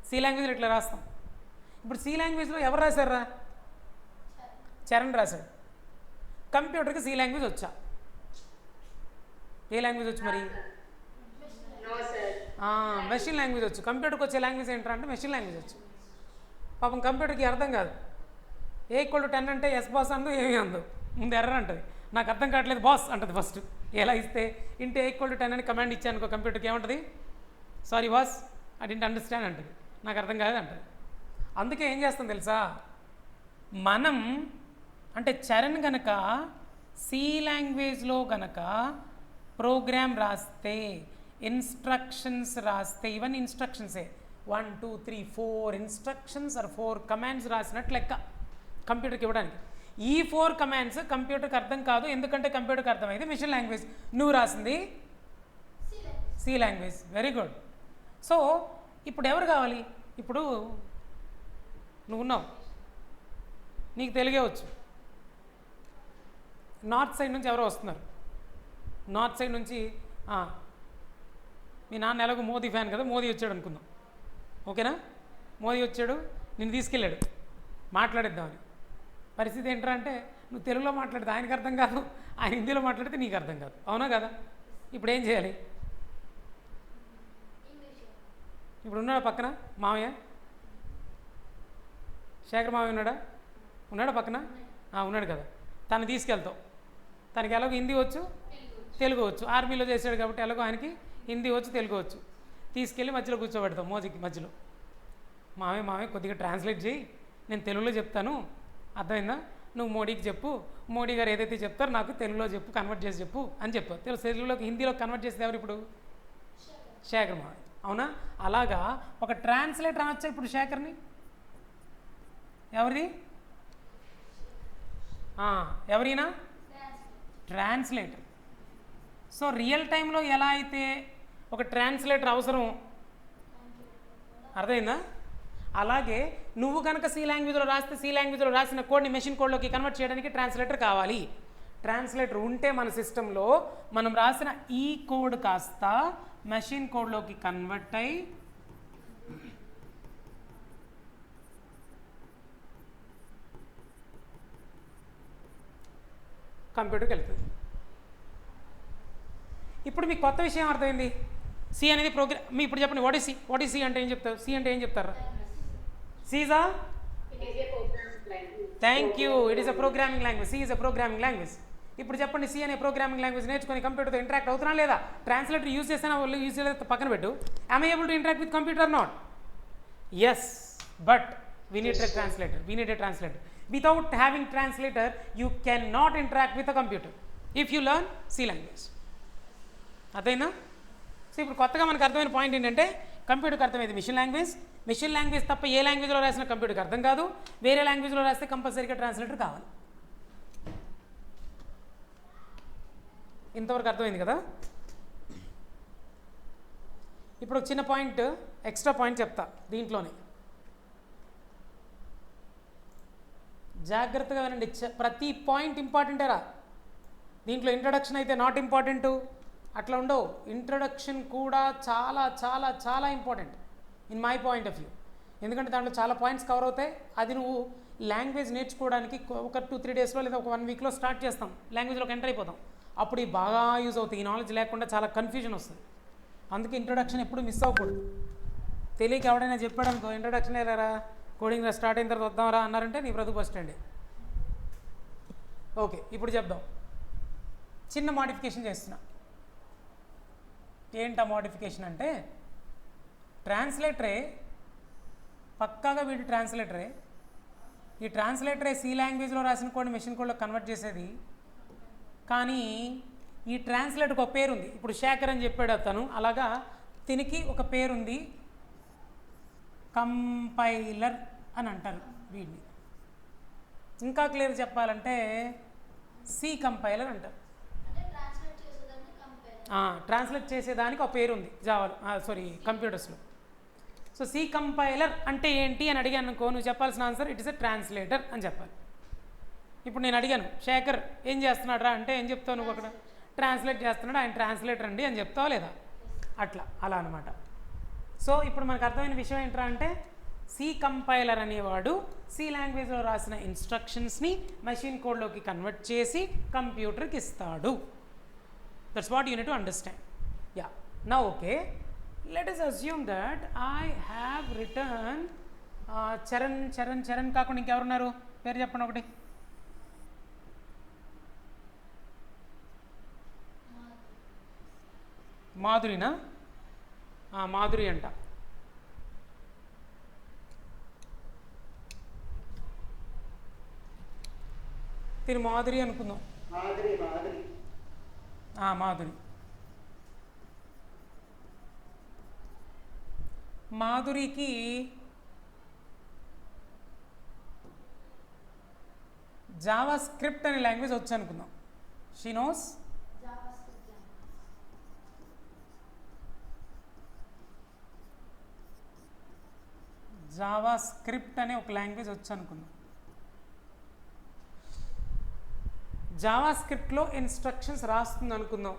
సి లాంగ్వేజ్లో ఇట్లా రాస్తాం. ఇప్పుడు సి లాంగ్వేజ్లో ఎవరు రాశారా? చరణ్ రాశాడు. కంప్యూటర్కి సి లాంగ్వేజ్ వచ్చా? ఏ లాంగ్వేజ్ వచ్చు మరి? మెషిన్ లాంగ్వేజ్ వచ్చు. కంప్యూటర్కి వచ్చే లాంగ్వేజ్ ఏంటంటే అంటే మెషిన్ లాంగ్వేజ్ వచ్చు. పాపం కంప్యూటర్కి అర్థం కాదు. ఏ ఈక్వల్ టు 10 అంటే ఎస్ బాస్ అందు, ఏమీ అందు, ముందు ఎర్రర్ అంటుంది. నాకు అర్థం కావట్లేదు బాస్ అంటుంది ఫస్ట్. ఎలా ఇస్తే ఇంటే ఈక్వల్ టు 10 అని కమాండ్ ఇచ్చాను అనుకో, కంప్యూటర్కి ఏముంటుంది? Sorry boss I didn't understand అంటుంది, నాకు అర్థం కాదు అంటుంది. అందుకే ఏం చేస్తాం తెలుసా, మనం అంటే చరణ్ కనుక సి లాంగ్వేజ్లో కనుక ప్రోగ్రామ్ రాస్తే, ఇన్స్ట్రక్షన్స్ రాస్తే, ఇవన్నీ ఇన్స్ట్రక్షన్సే, 1 2 3 4 ఇన్స్ట్రక్షన్స్ ఆర్ 4 కమాండ్స్ రాసినట్లు లెక్క కంప్యూటర్కి ఇవ్వడానికి. ఈ 4 కమాండ్స్ కంప్యూటర్కి అర్థం కాదు, ఎందుకంటే కంప్యూటర్కి అర్థమైంది మెషిన్ లాంగ్వేజ్. నువ్వు రాసింది C language. Very good. So ఇప్పుడు ఎవరు కావాలి? ఇప్పుడు నువ్వు ఉన్నావు, నీకు తెలుగే వచ్చు. నార్త్ సైడ్ నుంచి ఎవరో వస్తున్నారు. నార్త్ సైడ్ నుంచి మీ నాన్న ఎలాగో మోదీ ఫ్యాన్ కదా, మోదీ వచ్చాడు అనుకుందాం, ఓకేనా? మోదీ వచ్చాడు, నిన్ను తీసుకెళ్ళాడు మాట్లాడిద్దామని. పరిస్థితి ఏంట్రా అంటే నువ్వు తెలుగులో మాట్లాడితే ఆయనకు అర్థం కాదు, ఆయన హిందీలో మాట్లాడితే నీకు అర్థం కాదు, అవునా కదా? ఇప్పుడు ఏం చేయాలి? ఇప్పుడు ఉన్నాడా పక్కన మామయ్య? శేఖర్ మామయ్య ఉన్నాడా పక్కన? ఉన్నాడు కదా. తను తీసుకెళ్తావు, తనకి ఎలాగో హిందీ వచ్చు, తెలుగు వచ్చు, ఆర్మీలో చేశాడు కాబట్టి ఎలాగో ఆయనకి హిందీ వచ్చు, తెలుగు వచ్చు. తీసుకెళ్ళి మధ్యలో కూర్చోబెడతాం, మోదీకి మధ్యలో. మామయ్య కొద్దిగా ట్రాన్స్లేట్ చేయి, నేను తెలుగులో చెప్తాను, అర్థమైందా? నువ్వు మోడీకి చెప్పు, మోడీ గారు ఏదైతే చెప్తారో నాకు తెలుగులో చెప్పు, కన్వర్ట్ చేసి చెప్పు అని చెప్పు. తెలుగులోకి హిందీలోకి కన్వర్ట్ చేసేది ఎవరు ఇప్పుడు? శేఖర్ మామయ్య, అవునా? అలాగా ఒక ట్రాన్స్లేటర్ అనొచ్చా ఇప్పుడు శేఖర్ని? ఎవరిది? ఎవరైనా ట్రాన్స్లేటర్. సో రియల్ టైంలో ఎలా అయితే ఒక ట్రాన్స్లేటర్ అవసరం, అర్థమైందా? అలాగే నువ్వు కనుక సి లాంగ్వేజ్లో రాస్తే సి లాంగ్వేజ్లో రాసిన కోడ్ని మెషిన్ కోడ్లోకి కన్వర్ట్ చేయడానికి ట్రాన్స్లేటర్ కావాలి. ట్రాన్స్లేటర్ ఉంటే మన సిస్టంలో మనం రాసిన ఈ కోడ్ కాస్త మెషిన్ కోడ్లోకి కన్వర్ట్ అయి కంప్యూటర్కి వెళ్తుంది. ఇప్పుడు మీకు కొత్త విషయం అర్థమైంది. సి అనేది ప్రోగ్రామ్. మీ ఇప్పుడు చెప్పండి, వాట్ ఈస్ సి అంటే ఏం చెప్తారు? సి అంటే ఏం చెప్తారా? సీజా thank you, it is a programming language. C is a programming language. ఇప్పుడు చెప్పండి, సి అనే ప్రోగ్రామింగ్ లాంగ్వేజ్ నేర్చుకొని కంప్యూటర్తో ఇంటరాక్ట్ అవుతున్నా లేదా? ట్రాన్స్లేటర్ యూజ్ చేసినా వాళ్ళు యూజ్ చేయలేదు పక్కన పెట్టు. am I able to interact with computer or not? Yes, but we need a translator. Without having translator you cannot interact with a computer if you learn C language. అదేనా? సో ఇప్పుడు కొత్తగా మనకు అర్థమైన పాయింట్ ఏంటంటే కంప్యూటర్కి అర్థమైంది మెషిన్ లాంగ్వేజ్ తప్ప ఏ లాంగ్వేజ్లో రాసిన కంప్యూటర్కి అర్థం కాదు. వేరే లాంగ్వేజ్లో రాస్తే కంపల్సరీగా ట్రాన్స్లేటర్ కావాలి. ఇంతవరకు అర్థమైంది కదా? ఇప్పుడు ఒక చిన్న పాయింట్, ఎక్స్ట్రా పాయింట్ చెప్తా దీంట్లోనే, జాగ్రత్తగా వినండి. ప్రతి పాయింట్ ఇంపార్టెంటేరా. దీంట్లో ఇంట్రడక్షన్ అయితే నాట్ ఇంపార్టెంటు అట్లా ఉండవు. ఇంట్రడక్షన్ కూడా చాలా చాలా చాలా important in my point of view. ఎందుకంటే దాంట్లో చాలా పాయింట్స్ కవర్ అవుతాయి. అది నువ్వు లాంగ్వేజ్ నేర్చుకోవడానికి ఒక 2-3 డేస్లో లేదా ఒక 1 వీక్లో స్టార్ట్ చేస్తాం, లాంగ్వేజ్లోకి ఎంటర్ అయిపోతాం. అప్పుడు ఇవి బాగా యూజ్ అవుతాయి. ఈ నాలెడ్జ్ లేకుండా చాలా కన్ఫ్యూజన్ వస్తుంది. అందుకే ఇంట్రొడక్షన్ ఎప్పుడు మిస్ అవ్వకూడదు. తెలియక ఎవడైనా చెప్పాడు అనుకో, ఇంట్రడక్షన్ వెళ్ళారా కోడింగ్ స్టార్ట్ అయిన తర్వాత వద్దాంరా అన్నారంటే నీ బ్రతుకు బస్ స్టాండే. ఓకే, ఇప్పుడు చెప్దాం. చిన్న మోడిఫికేషన్ చేస్తున్నా. ఏంటా మోడిఫికేషన్ అంటే, ట్రాన్స్లేటరే పక్కాగా వీటి ట్రాన్స్లేటరే. ఈ ట్రాన్స్లేటరే సి లాంగ్వేజ్లో రాసిన కోడ్ మెషిన్ కోడ్లో కన్వర్ట్ చేసేది. కానీ ఈ ట్రాన్స్లేటర్కి ఒక పేరు ఉంది. ఇప్పుడు శేఖర్ అని చెప్పాడు అతను, అలాగా దీనికి ఒక పేరుంది, కంపైలర్ అని అంటారు వీడిని. ఇంకా క్లియర్ చెప్పాలంటే సి కంపైలర్ అంటారు. ట్రాన్స్లేట్ చేసేదానికి ఒక పేరు ఉంది జావాలో, కంప్యూటర్స్లో. సో సి కంపైలర్ అంటే ఏంటి అని అడిగాను అనుకో, నువ్వు చెప్పాల్సిన answer it is a translator అని చెప్పాలి. ఇప్పుడు నేను అడిగాను, శేఖర్ ఏం చేస్తున్నాడు రా అంటే ఏం చెప్తావు నువ్వు? అక్కడ ట్రాన్స్లేట్ చేస్తున్నాడు, ఆయన ట్రాన్స్లేటర్ అండి అని చెప్తావా లేదా? అలా అనమాట. సో ఇప్పుడు మనకు అర్థమైన విషయం ఏంట్రా అంటే, సి కంపైలర్ అనేవాడు సి లాంగ్వేజ్లో రాసిన ఇన్స్ట్రక్షన్స్ని మెషిన్ కోడ్లోకి కన్వర్ట్ చేసి కంప్యూటర్కి ఇస్తాడు. That's what you need to understand. Yeah, now okay, let us assume that I have written Charan కాకుండా ఇంకెవరున్నారు? పేరు చెప్పండి ఒకటి. మాధురినా? మాధురి అంట. తిని మాధురి అనుకుందాం. మాధురి. మాధురికి జావా స్క్రిప్ట్ అనే లాంగ్వేజ్ వచ్చు అనుకుందాం. షీ నోస్ జావా స్క్రిప్ట్ అనే ఒక లాంగ్వేజ్ వచ్చు అనుకుందాం. జావా స్క్రిప్ట్లో ఇన్స్ట్రక్షన్స్ రాస్తుంది అనుకుందాం.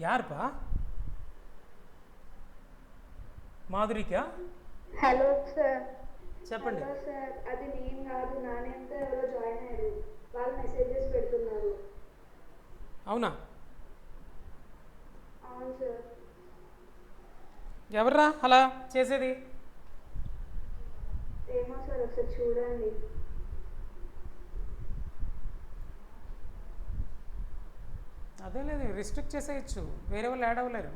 యార్పా మాధురికా? Hello sir. చెప్పండి. హలో సార్, అది నేను కాదు, నానేంతో ఎవరో జాయిన్ అయ్యారు, వాళ్ళు మెసేజెస్ పెడుతున్నారు. అవునా? అవును సార్. ఎవర్రా అలా చేసేది? ఏమో సార్, ఒకసారి చూడండి. అదే లేదు, రిస్ట్రిక్ట్ చేసేయచ్చు, వేరే వాళ్ళు యాడ్ అవ్వలేరు.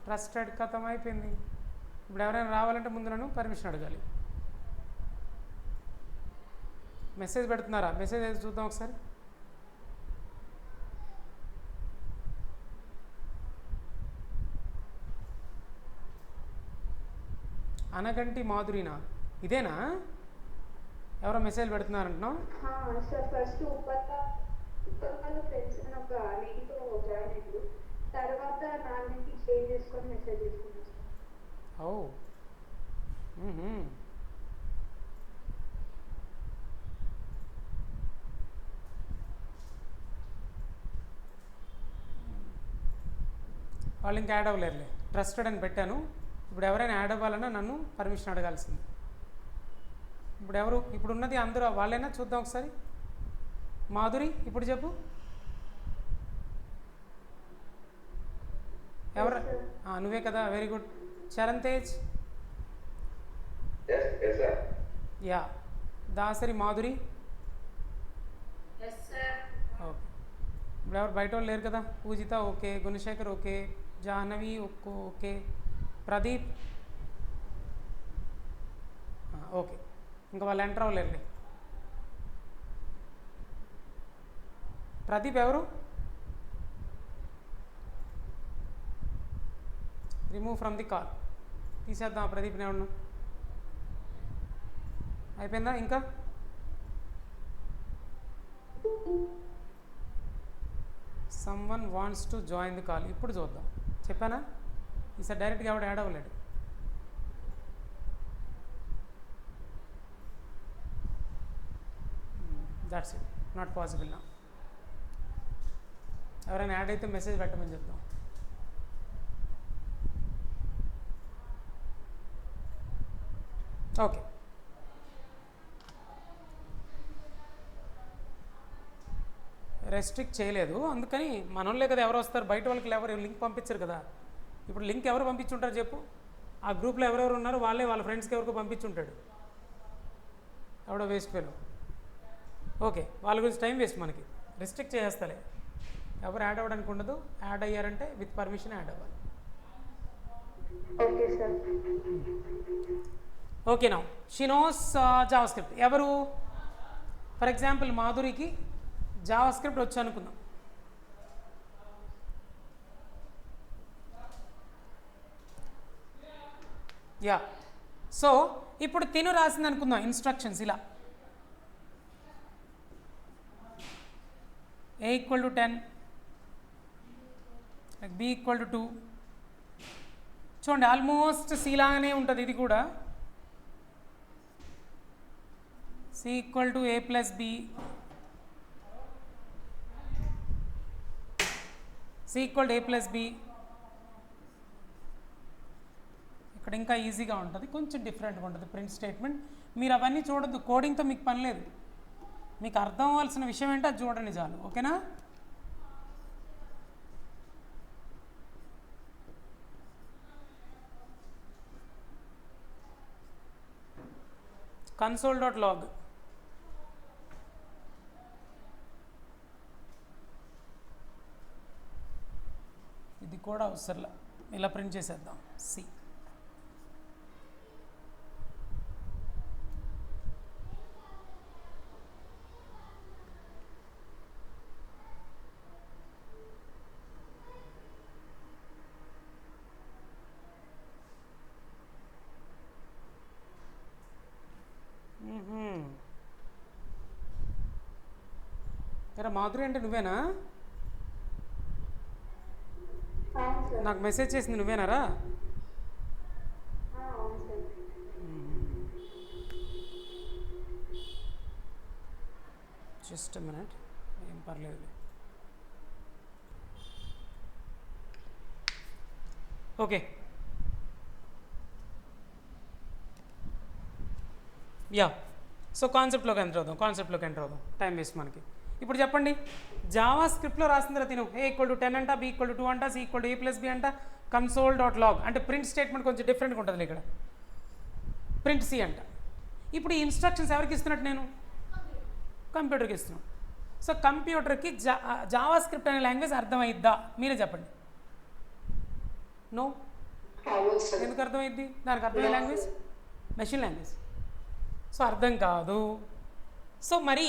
ట్రస్టెడ్ కథం అయిపోయింది. ఇప్పుడు ఎవరైనా రావాలంటే ముందు నన్ను పర్మిషన్ అడగాలి. మెసేజ్ పెడుతున్నారా? మెసేజ్ అయితే చూద్దాం ఒకసారి. అనగంటి మాధురినా? ఇదేనా ఎవరో మెసేజ్ పెడుతున్నారంటున్నాం? సార్, ఫస్ట్ ఉప్పల్ ఫ్రెండ్స్ అని ఒక లింక్తో జాయిన్ అయ్యారు, తర్వాత నాన్నకి చేంజ్ చేసుకొని మెసేజ్ చేసుకున్నాను. ఓ, వాళ్ళు ఇంకా యాడ్ అవ్వలేరులే, ట్రస్టెడ్ అని పెట్టాను. ఇప్పుడు ఎవరైనా యాడ్ అవ్వాలన్నా నన్ను పర్మిషన్ అడగాల్సింది. ఇప్పుడు ఎవరు ఇప్పుడు ఉన్నది? అందరూ వాళ్ళైనా చూద్దాం ఒకసారి. మాధురి ఇప్పుడు చెప్పు. ఎవరు? నువ్వే కదా, very good. Charan Tej? Yeah. Dasari Madhuri? Okay. ఇప్పుడు ఎవరు బయట వాళ్ళు లేరు కదా? Pujitha okay, Gunasekhar okay, Jahnavi okay, Pradeep okay. ఇంకా వాళ్ళు ఎంటర్ అవ్వలేరులే. ప్రదీప్ ఎవరు? Remove from the call. తీసేద్దాం ప్రదీప్ని. ఎవరు? అయిపోయిందా? ఇంకా someone wants to join the call. ఇప్పుడు చూద్దాం. చెప్పానా? ఈసారి డైరెక్ట్గా ఎవడు యాడ్ అవ్వలేడు. దట్స్ ఇట్, నాట్ పాసిబుల్ నా. ఎవరైనా యాడ్ అయితే మెసేజ్ పెట్టమని చెప్తాం. ఓకే. రెస్ట్రిక్ట్ చేయలేదు, అందుకని మనోళ్ళే కదా ఎవరు వస్తారు, బయట వాళ్ళకి ఎవరు లింక్ పంపించరు కదా. ఇప్పుడు లింక్ ఎవరు పంపించుంటారు చెప్పు, ఆ గ్రూప్లో ఎవరెవరు ఉన్నారో వాళ్ళే వాళ్ళ ఫ్రెండ్స్కి ఎవరికో పంపించుంటాడు, ఎవడో వేస్ట్ ఫెలో. ఓకే, వాళ్ళ గురించి టైం వేస్ట్, మనకి రిస్ట్రిక్ట్ చేసేస్తలే, ఎవరు యాడ్ అవ్వడానికి ఉండదు. యాడ్ అయ్యారంటే విత్ పర్మిషన్ యాడ్ అవ్వాలి. Okay sir. ఓకే, నా షీ నోస్ జావా స్క్రిప్ట్. ఎవరు, ఫర్ ఎగ్జాంపుల్ మాధురికి జావా స్క్రిప్ట్ వచ్చి అనుకుందాం. యా, సో ఇప్పుడు తిను రాసింది అనుకుందాం ఇన్స్ట్రక్షన్స్ ఇలా, a equal to 10, like b equal to 2. చూడండి ఆల్మోస్ట్ సి లాగానే ఉంటుంది ఇది కూడా. c equal to a plus b, c equal to a plus b. ఇక్కడ ఇంకా ఈజీగా ఉంటుంది, కొంచెం డిఫరెంట్గా ఉంటుంది ప్రింట్ స్టేట్మెంట్. మీరు అవన్నీ చూడొద్దు, కోడింగ్తో మీకు పని లేదు, మీకు అర్థం అవ్వాల్సిన విషయం ఏంటో అది చూడండి చాలు. ఓకేనా? console.log, ఇది కూడా అవసరంలా, ఇలా ప్రింట్ చేసేద్దాం. సి ఎరా మాధురి అంటే నువ్వేనా? అవును సార్. నాకు మెసేజ్ చేసింది నువ్వేనారా? అవును సార్. జస్ట్ మినిట్, ఏం పర్లేదు. ఓకే, యా, సో కాన్సెప్ట్లోకి ఎంటర్ అవుదాం, టైం వేస్ట్ మనకి. ఇప్పుడు చెప్పండి, జావా స్క్రిప్ట్లో రాసిందిరా తిను, ఏ ఈక్వల్ టు 10 అంట, బి ఈక్వల్ టు 2 అంట, C equal to a plus B అంట, console.log అంటే ప్రింట్ స్టేట్మెంట్ కొంచెం డిఫరెంట్గా ఉంటుంది ఇక్కడ, ప్రింట్ సి అంట. ఇప్పుడు ఈ ఇన్స్ట్రక్షన్స్ ఎవరికి ఇస్తున్నట్టు నేను? కంప్యూటర్కి ఇస్తున్నాను. సో కంప్యూటర్కి జావా స్క్రిప్ట్ అనే లాంగ్వేజ్ అర్థమైద్దా? మీరే చెప్పండి. నో, ఎందుకు అర్థమైద్ది? దానికి అర్థమయ్యే లాంగ్వేజ్ మెషిన్ లాంగ్వేజ్, సో అర్థం కాదు. సో మరి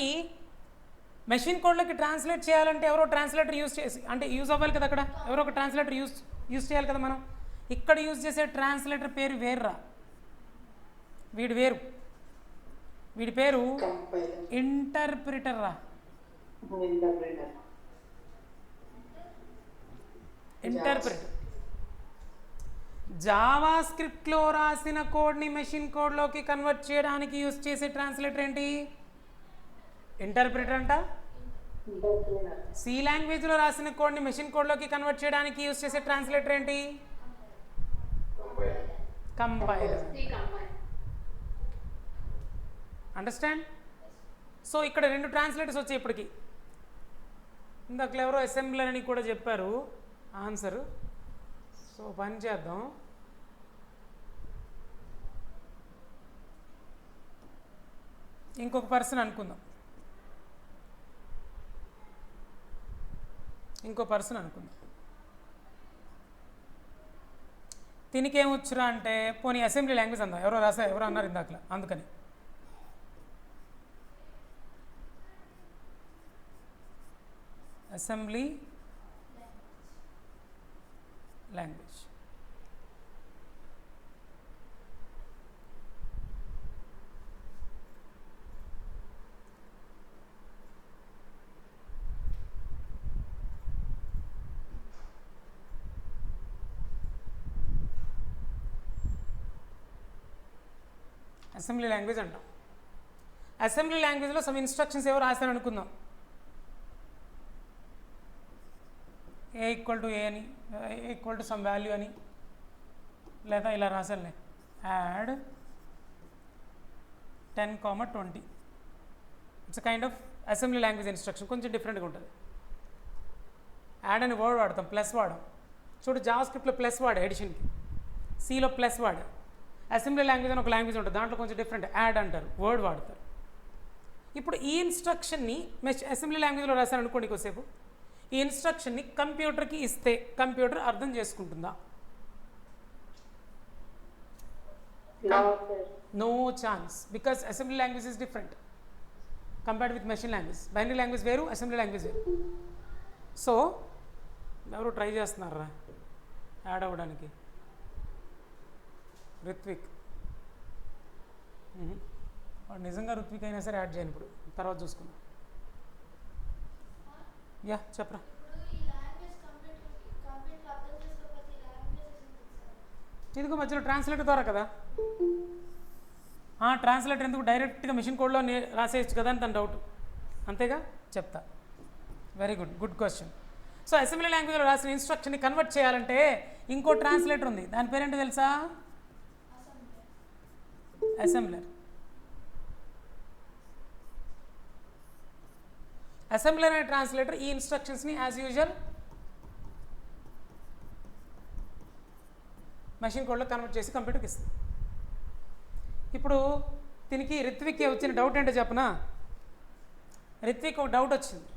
మెషిన్ కోడ్లోకి ట్రాన్స్లేట్ చేయాలంటే ఎవరో ట్రాన్స్లేటర్ యూజ్ చేసి, అంటే యూజ్ అవ్వాలి కదా, అక్కడ ఎవరో ఒక ట్రాన్స్లేటర్ యూజ్ చేయాలి కదా మనం. ఇక్కడ యూజ్ చేసే ట్రాన్స్లేటర్ పేరు వేర్రా, వీడి వేరు, వీడి పేరు ఇంటర్ప్రిటర్ రా. ఇంటర్ప్రిటర్ జావా స్క్రిప్ట్లో రాసిన కోడ్ని మెషిన్ కోడ్లోకి కన్వర్ట్ చేయడానికి యూజ్ చేసే ట్రాన్స్లేటర్ ఏంటి? ఇంటర్ప్రిటర్ అంట. సి లాంగ్వేజ్లో రాసిన కోడ్ని మెషిన్ కోడ్లోకి కన్వర్ట్ చేయడానికి యూజ్ చేసే ట్రాన్స్లేటర్ ఏంటి? కంపైలర్. అండర్స్టాండ్? సో ఇక్కడ రెండు ట్రాన్స్లేటర్స్ వచ్చాయి ఇప్పటికి. ఇందాక ఎవరో అసెంబ్లర్ అని కూడా చెప్పారు ఆన్సర్. సో పని చేద్దాం, ఇంకొక పర్సన్ అనుకుందాం, దీనికి ఏమొచ్చురా అంటే పోనీ అసెంబ్లీ లాంగ్వేజ్ అందాం. ఎవరో అన్నారు ఇందాకలా, అందుకని అసెంబ్లీ లాంగ్వేజ్. అసెంబ్లీ లాంగ్వేజ్ అంటాం. అసెంబ్లీ లాంగ్వేజ్లో సమ్ ఇన్స్ట్రక్షన్స్ ఏవో రాశాను అనుకుందాం. ఏ ఈక్వల్ టు ఏ అని, A equal to some value అని, లేదా ఇలా రాశానులే, add 10,20. It's kind of assembly language instruction, కొంచెం డిఫరెంట్గా ఉంటుంది. యాడ్ అని వర్డ్ వాడతాం, ప్లస్ వాడడం. చూడు జావా స్క్రిప్ట్లో ప్లస్ వాడు ఎడిషన్కి, సిలో ప్లస్ వాడు. అసెంబ్లీ లాంగ్వేజ్ అని ఒక లాంగ్వేజ్ ఉంటుంది, దాంట్లో కొంచెం డిఫరెంట్, యాడ్ అంటారు, వర్డ్ వాడతారు. ఇప్పుడు ఈ ఇన్స్ట్రక్షన్ని అసెంబ్లీ లాంగ్వేజ్లో రాశాను అనుకోండి కొద్దిసేపు, ఈ ఇన్స్ట్రక్షన్ని కంప్యూటర్కి ఇస్తే కంప్యూటర్ అర్థం చేసుకుంటుందా? No chance, because assembly language is different compared with machine language. Binary language వేరు, అసెంబ్లీ లాంగ్వేజ్ వేరు. సో ఎవరు ట్రై చేస్తున్నారా యాడ్ అవ్వడానికి? రిత్విక్, వాడు నిజంగా రిత్విక్ అయినా సరే యాడ్ చేయను, ఇప్పుడు తర్వాత చూసుకుందాం. యా చెప్పరా. ఇదిగో మధ్యలో ట్రాన్స్లేటర్ ద్వారా కదా. ట్రాన్స్లేటర్ ఎందుకు, డైరెక్ట్గా మిషన్ కోడ్లో రాసేయచ్చు కదా అని తన డౌట్, అంతేగా? చెప్తా. Very good, good question. So assembly లాంగ్వేజ్లో రాసిన ఇన్స్ట్రక్షన్ని కన్వర్ట్ చేయాలంటే ఇంకో ట్రాన్స్లేటర్ ఉంది, దాని పేరేంటో తెలుసా? అసెంబ్లర్. అసెంబ్లర్ అనే ట్రాన్స్లేటర్ ఈ ఇన్స్ట్రక్షన్స్ని యాజ్ యూజువల్ మెషిన్ కోడ్లో కన్వర్ట్ చేసి కంప్యూటర్కి ఇస్తుంది. ఇప్పుడు దీనికి రిత్విక్కి వచ్చిన డౌట్ ఏంటో చెప్పనా? రిత్విక్ ఒక డౌట్ వచ్చింది.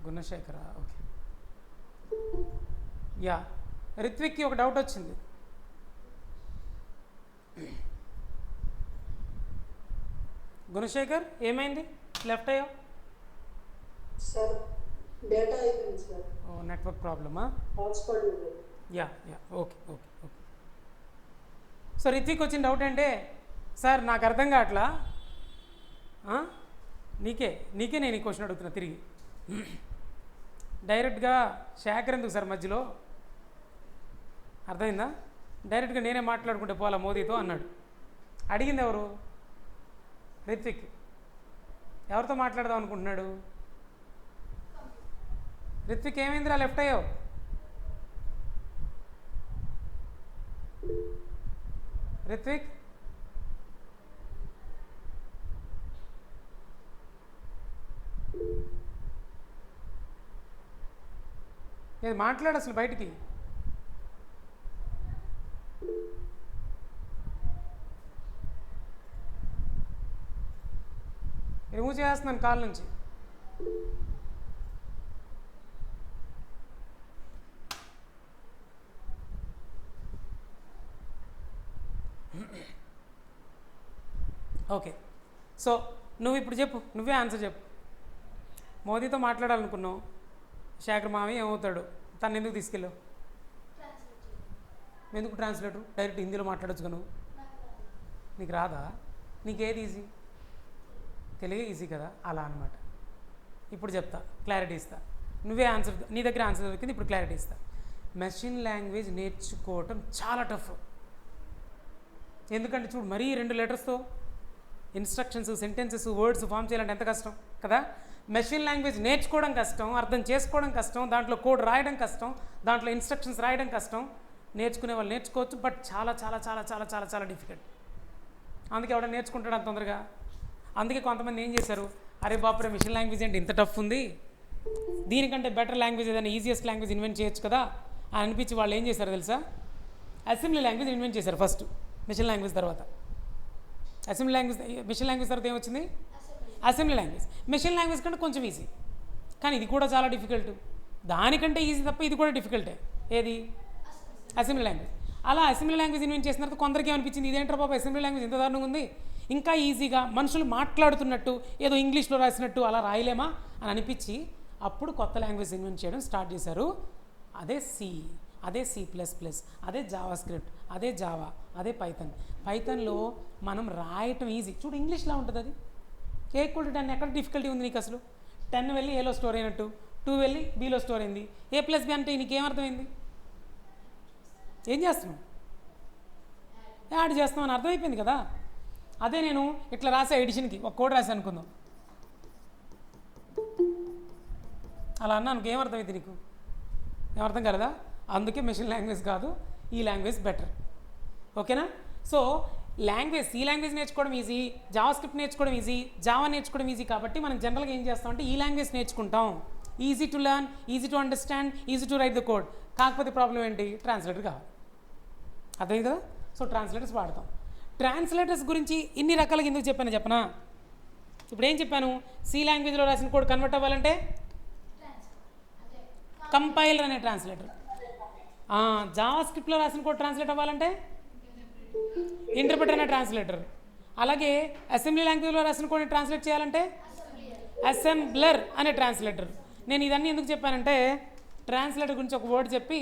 గుణశేఖరా, ఓకే. యా, రిత్విక్కి ఒక డౌట్ వచ్చింది. గుణశేఖర్ ఏమైంది, లెఫ్ట్ అయ్యో? సార్ డేటా అయిపోయింది సార్. ఓ నెట్వర్క్ ప్రాబ్లమా? హాట్స్పాట్ ఉంది. Yeah yeah, okay okay okay. So Rithvik వచ్చిన డౌట్ అంటే, సార్ నాకు అర్థం కావట్లా, నీకే నేను ఈ క్వశ్చన్ అడుగుతున్నా తిరిగి. డైరెక్ట్గా శేఖర్ ఎందుకు సార్ మధ్యలో, అర్థమైందా? డైరెక్ట్గా నేనే మాట్లాడుకుంటే పోలా మోదీతో అన్నాడు. అడిగింది ఎవరు? రిత్విక్. ఎవరితో మాట్లాడదాం అనుకుంటున్నాడు? రిత్విక్ ఏమైందిరా లెఫ్ట్ అయ్యావు? రిత్విక్ ఏది మాట్లాడు అసలు బయటికి. రిమూవ్ చేస్తున్నాను కాల్ నుంచి. ఓకే, సో నువ్వు ఇప్పుడు చెప్పు, నువ్వే ఆన్సర్ చెప్పు. మోదీతో మాట్లాడాలనుకున్నావు, శేఖర్ మావి ఏమవుతాడు, తను ఎందుకు తీసుకెళ్ళావు? ఎందుకు ట్రాన్స్లేటర్? డైరెక్ట్ హిందీలో మాట్లాడొచ్చు నువ్వు. నీకు రాదా? నీకేది ఈజీ? తెలుగే ఈజీ కదా, అలా అనమాట. ఇప్పుడు చెప్తా, క్లారిటీ ఇస్తా. నువ్వే ఆన్సర్, నీ దగ్గర ఆన్సర్ దొరికింది, ఇప్పుడు క్లారిటీ ఇస్తా. మెషిన్ లాంగ్వేజ్ నేర్చుకోవటం చాలా టఫ్. ఎందుకంటే చూడు, మరీ 2 లెటర్స్తో ఇన్స్ట్రక్షన్స్, సెంటెన్సెస్, వర్డ్స్ ఫామ్ చేయాలంటే ఎంత కష్టం కదా. మెషిన్ లాంగ్వేజ్ నేర్చుకోవడం కష్టం, అర్థం చేసుకోవడం కష్టం, దాంట్లో కోడ్ రాయడం కష్టం, దాంట్లో ఇన్స్ట్రక్షన్స్ రాయడం కష్టం. నేర్చుకునే వాళ్ళు నేర్చుకోవచ్చు, బట్ చాలా చాలా చాలా చాలా చాలా చాలా డిఫికల్ట్. అందుకే ఎవడ నేర్చుకుంటాడు అంత తొందరగా. అందుకే కొంతమంది ఏం చేశారు, అరే బాపురే మిషన్ లాంగ్వేజ్ ఏంటి ఇంత టఫ్ ఉంది, దీనికంటే బెటర్ లాంగ్వేజ్ ఏదైనా ఈజియెస్ట్ లాంగ్వేజ్ ఇన్వెంట్ చేయొచ్చు కదా అని అనిపించి వాళ్ళు ఏం చేశారు తెలుసా? అసెంబ్లీ లాంగ్వేజ్ ఇన్వెంట్ చేశారు ఫస్ట్, మిషన్ లాంగ్వేజ్ తర్వాత. అసెంబ్లీ లాంగ్వేజ్, మిషన్ లాంగ్వేజ్ తర్వాత ఏమొచ్చింది? Assembly language. మిషన్ లాంగ్వేజ్ కంటే కొంచెం ఈజీ, కానీ ఇది కూడా చాలా డిఫికల్ట్. దానికంటే ఈజీ తప్ప ఇది కూడా డిఫికల్టే. ఏది? Assembly language. అలా అసెంబ్లీ లాంగ్వేజ్ ఇన్వెంట్ చేసిన తర్వాత కొందరికి ఏమనిపించింది, ఇదేంట్రా బాబు అసెంబ్లీ లాంగ్వేజ్ ఎంత దారుణంగా ఉంది, ఇంకా ఈజీగా మనుషులు మాట్లాడుతున్నట్టు ఏదో ఇంగ్లీష్లో రాసినట్టు అలా రాయలేమా అని అనిపించి అప్పుడు కొత్త లాంగ్వేజ్ ఇన్వెంట్ చేయడం స్టార్ట్ చేశారు. అదే సి, అదే C++, అదే జావా స్క్రిప్ట్, అదే జావా, అదే పైథాన్. పైథాన్లో మనం రాయటం ఈజీ. చూడు ఇంగ్లీష్లా ఉంటుంది అది. A=10 ఎక్కడ డిఫికల్టీ ఉంది నీకు అసలు? 10 వెళ్ళి ఏలో స్టోర్ అయినట్టు, 2 వెళ్ళి బీలో స్టోర్ అయింది. A+B అంటే నీకేమర్థమైంది? ఏం చేస్తున్నావు? యాడ్ చేస్తున్నావు అని అర్థమైపోయింది కదా. అదే నేను ఇట్లా రాసే ఎడిషన్కి ఒక కోడ్ రాసి అనుకుందాం, అలా అన్నాను, ఏమర్థమైంది నీకు? ఏమర్థం కలదా? అందుకే మెషిన్ లాంగ్వేజ్ కాదు, ఈ లాంగ్వేజ్ బెటర్. ఓకేనా? సో లాంగ్వేజ్ సి లాంగ్వేజ్ నేర్చుకోవడం ఈజీ, జావా స్క్రిప్ట్ నేర్చుకోవడం ఈజీ, జావా నేర్చుకోవడం ఈజీ. కాబట్టి మనం జనరల్గా ఏం చేస్తామంటే ఈ లాంగ్వేజ్ నేర్చుకుంటాం. Easy to learn, easy to understand, easy to right the code. కాకపోతే ప్రాబ్లం ఏంటి, ట్రాన్స్లేటర్ కావాలి. అర్థమైంది కదా. సో ట్రాన్స్లేటర్స్ వాడతాం. ట్రాన్స్లేటర్స్ గురించి ఇన్ని రకాలుగా ఎందుకు చెప్పనా, ఇప్పుడు ఏం చెప్పాను, సి లాంగ్వేజ్లో రాసిన కోడ్ కన్వర్ట్ అవ్వాలంటే కంపైలర్ అనే ట్రాన్స్లేటర్. జావా స్క్రిప్ట్లో రాసిన కోడ్ ట్రాన్స్లేట్ అవ్వాలంటే ఇంటర్ప్రిటర్ అనే ట్రాన్స్లేటర్. అలాగే అసెంబ్లీ లాంగ్వేజ్లో రాసిన కోడ్ని ట్రాన్స్లేట్ చేయాలంటే అసెంబ్లర్ అనే ట్రాన్స్లేటర్. నేను ఇదన్నీ ఎందుకు చెప్పానంటే ట్రాన్స్లేటర్ గురించి ఒక వర్డ్ చెప్పి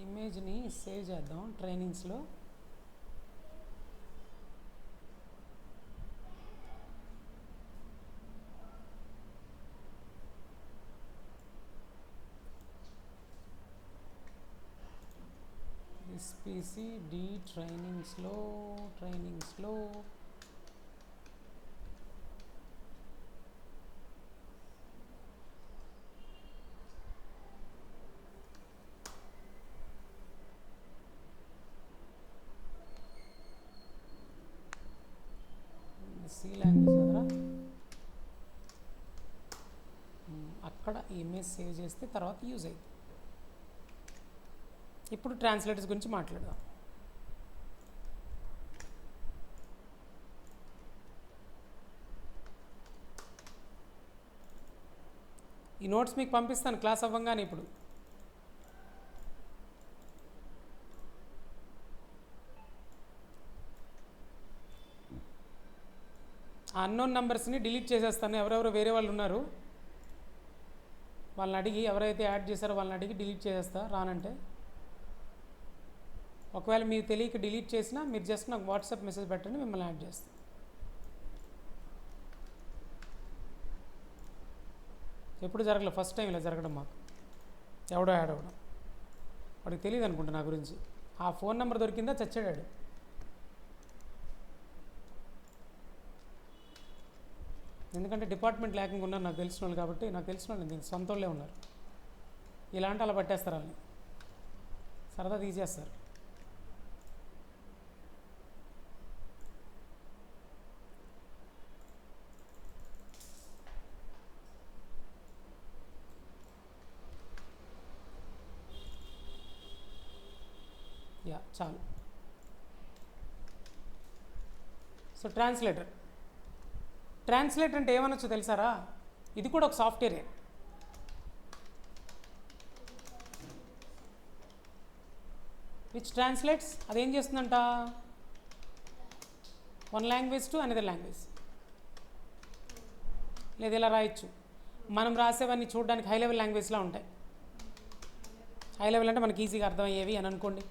ఇమేజ్ని సేవ్ చేద్దాం ట్రైనింగ్స్లో. ఎస్పీసీ డి ట్రైనింగ్స్లో సి లాంగ్వేజ్ కదా, అక్కడ ఇమేజ్ సేవ్ చేస్తే తర్వాత యూజ్ అయింది. ఇప్పుడు ట్రాన్స్లేటర్స్ గురించి మాట్లాడదాం. ఈ నోట్స్ మీకు పంపిస్తాను క్లాస్ అవ్వంగానే. ఇప్పుడు ఆ అన్నోన్ నెంబర్స్ని డిలీట్ చేసేస్తాను. ఎవరెవరు వేరే వాళ్ళు ఉన్నారు వాళ్ళని అడిగి, ఎవరైతే యాడ్ చేశారో వాళ్ళని అడిగి డిలీట్ చేసేస్తా రానంటే. ఒకవేళ మీరు తెలియక డిలీట్ చేసినా మీరు జస్ట్ నాకు వాట్సాప్ మెసేజ్ పెట్టండి, మిమ్మల్ని యాడ్ చేస్తాను. ఎప్పుడు జరగలేదు, ఫస్ట్ టైం ఇలా జరగడం మాకు. ఎవడో యాడ్ అవ్వడం, వాడికి తెలియదు అనుకుంటా నా గురించి. ఆ ఫోన్ నెంబర్ దొరికిందా చచ్చాడు. ఎందుకంటే డిపార్ట్మెంట్ ల్యాకింగ్ ఉన్నారు నాకు తెలిసిన వాళ్ళు కాబట్టి. నాకు తెలిసిన వాళ్ళు దీనికి సొంత వాళ్ళే ఉన్నారు. ఇలాంటి అలా పట్టేస్తారు, వాళ్ళని సరదా తీసేస్తారు. యా చాలు. సో ట్రాన్స్లేటర్ అంటే ఏమనొచ్చో తెలుసారా, ఇది కూడా ఒక సాఫ్ట్వేరే. విచ్ ట్రాన్స్లేట్స్, అదేం చేస్తుందంట, one language to another language. లేదా ఇలా రాయొచ్చు, మనం రాసేవన్నీ చూడడానికి హై లెవెల్ లాంగ్వేజ్లా ఉంటాయి. హై లెవెల్ అంటే మనకి ఈజీగా అర్థమయ్యేవి అని అనుకోండి.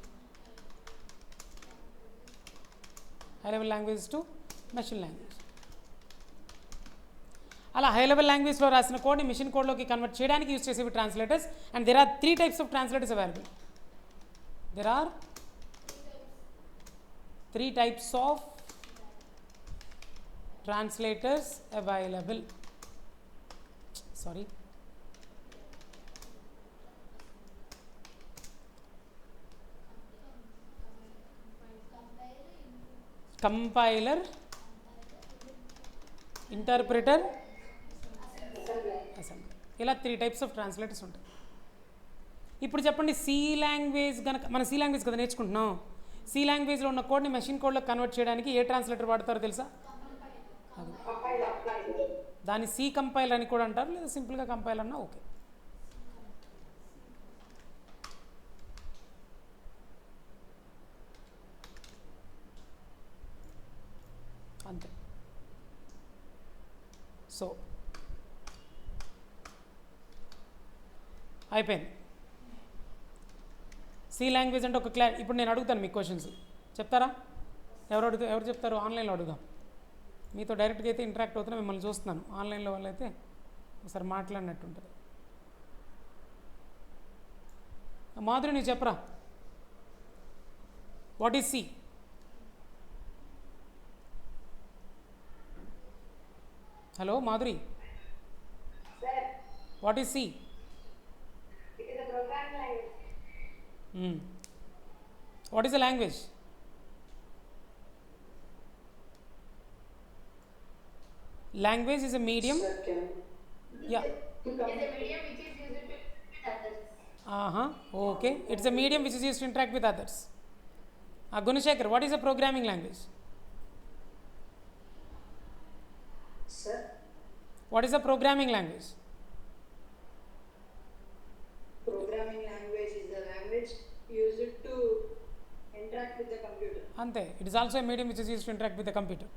High level language to machine language. అలా హై లెవెల్ లాంగ్వేజ్లో రాసిన కోడ్ని మిషన్ కోడ్లోకి కన్వర్ట్ చేయడానికి యూజ్ చేసేవి translators. And there are 3 types of translators available. There are 3 types of translators available. Sorry. Compiler, interpreter, assembler. ఇలా 3 types of translators ఉంటాయి. ఇప్పుడు చెప్పండి, సి లాంగ్వేజ్ కనుక, మన సి లాంగ్వేజ్ కదా నేర్చుకుంటున్నాం. సి లాంగ్వేజ్లో ఉన్న కోడ్ని మెషిన్ కోడ్లో కన్వర్ట్ చేయడానికి ఏ ట్రాన్స్లేటర్ వాడతారో తెలుసా? దాన్ని సి కంపైలర్ అని కూడా అంటారు, లేదా సింపుల్గా కంపైలర్ అన్నా ఓకే. అంతే. సో అయిపోయింది. సి లాంగ్వేజ్ అంటే ఒక ఇప్పుడు నేను అడుగుతాను మీకు క్వశ్చన్స్, చెప్తారా? ఎవరు చెప్తారు? ఆన్లైన్లో అడుగుదాం. మీతో డైరెక్ట్గా అయితే ఇంటరాక్ట్ అవుతున్నా, మిమ్మల్ని చూస్తున్నాను. ఆన్లైన్లో వాళ్ళైతే ఒకసారి మాట్లాడినట్టు ఉంటుంది. మాధురి నువ్వు చెప్పరా, what is C? Hello Madhuri, what is C? What is the language? Language is a medium. Sir, can Yeah. It's a medium which is used to with others. Okay. It's a medium which is used to interact with others. Gunashekhar, what is a programming language? sir, What is a programming language? programming language is the language used to interact with the computer. Ante. It is also a medium which is used to interact with the computer.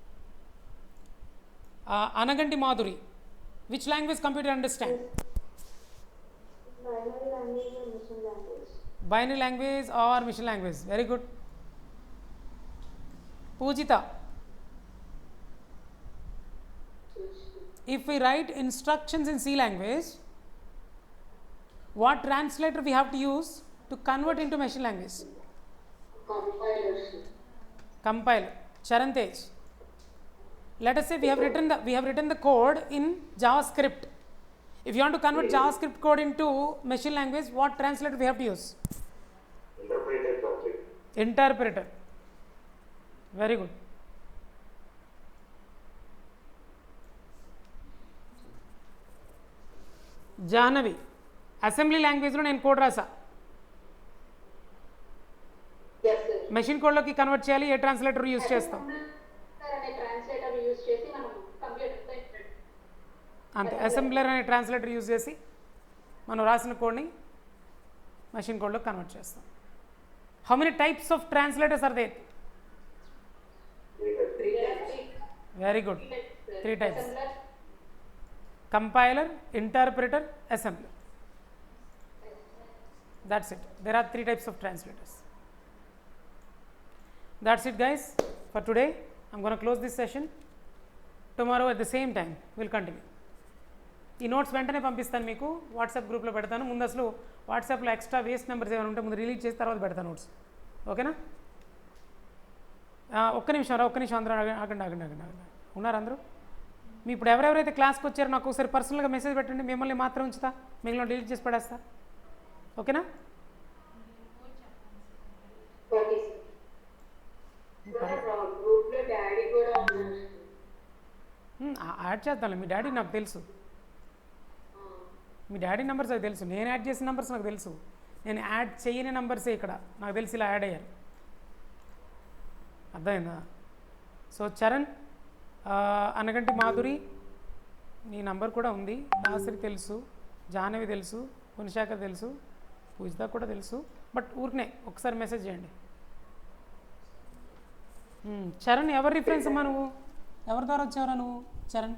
Anaganti Madhuri, which language computer understand? Binary language or machine language. Binary language or machine language? Very good. Pujita, if we write instructions in C language, what translator we have to use to convert into machine language? Compilers. Compiler. Charan Tej, let us say we have written the code in JavaScript. If you want to convert JavaScript code into machine language, what translator we have to use? Interpreter. Very good. Jahnavi, assembly లాంగ్వేజ్లో నేను కోడ్ రాసా, Yes, sir. మెషిన్ కోడ్లోకి కన్వర్ట్ చేయాలి, ఏ ట్రాన్స్లేటర్ యూజ్ చేస్తాం? అనే ట్రాన్స్లేటర్ యూజ్ చేసి మనం కంప్యూటర్తో అంతే, అసెంబ్లర్ అనే ట్రాన్స్లేటర్ యూజ్ చేసి మనం రాసిన కోడ్ని మెషిన్ కోడ్లోకి కన్వర్ట్ చేస్తాం. How many types of translators are there? Very good. 3 types: compiler, interpreter, assembler. That's it. There are 3 types of translators. That's it, guys, for today. I'm going to close this session. Tomorrow at the same time we'll continue. ఈ నోట్స్ వెంటనే పంపిస్తాను మీకు, వాట్సాప్ గ్రూప్లో పెడతాను. ముందు అసలు వాట్సాప్లో ఎక్స్ట్రా వేస్ట్ నెంబర్స్ ఏమైనా ఉంటే ముందు రిలీజ్ చేసిన తర్వాత పెడతాను నోట్స్. ఓకేనా? ఒక్క నిమిషం అందరూ ఆగండి. ఉన్నారు అందరూ? మీ ఇప్పుడు ఎవరెవరైతే క్లాస్కి వచ్చారో నాకు ఒకసారి పర్సనల్గా మెసేజ్ పెట్టండి, మిమ్మల్ని మాత్రం ఉంచుతా, మిగిలిన డిలీట్ చేసి పడేస్తా. ఓకేనా? Okay, sir. Group లో డాడీ కూడా ఉన్నారు. యాడ్ చేద్దాంలే, మీ డాడీ నాకు తెలుసు, మీ డాడీ నెంబర్స్ అది తెలుసు, నేను యాడ్ చేసిన నెంబర్స్ నాకు తెలుసు, నేను యాడ్ చేయని నెంబర్సే ఇక్కడ నాకు తెలిసి ఇలా యాడ్ అయ్యారు. అర్థమైందా? సో చరణ్, అనగంటి మాధురి నీ నంబర్ కూడా ఉంది, దాసరి తెలుసు, జాహ్నవి తెలుసు, గుణశేఖర్ తెలుసు, పూజిత కూడా తెలుసు. బట్ ఊరికనే ఒకసారి మెసేజ్ చేయండి. చరణ్, ఎవరి రిఫరెన్స్ అమ్మా నువ్వు? ఎవరి ద్వారా వచ్చావరా నువ్వు చరణ్?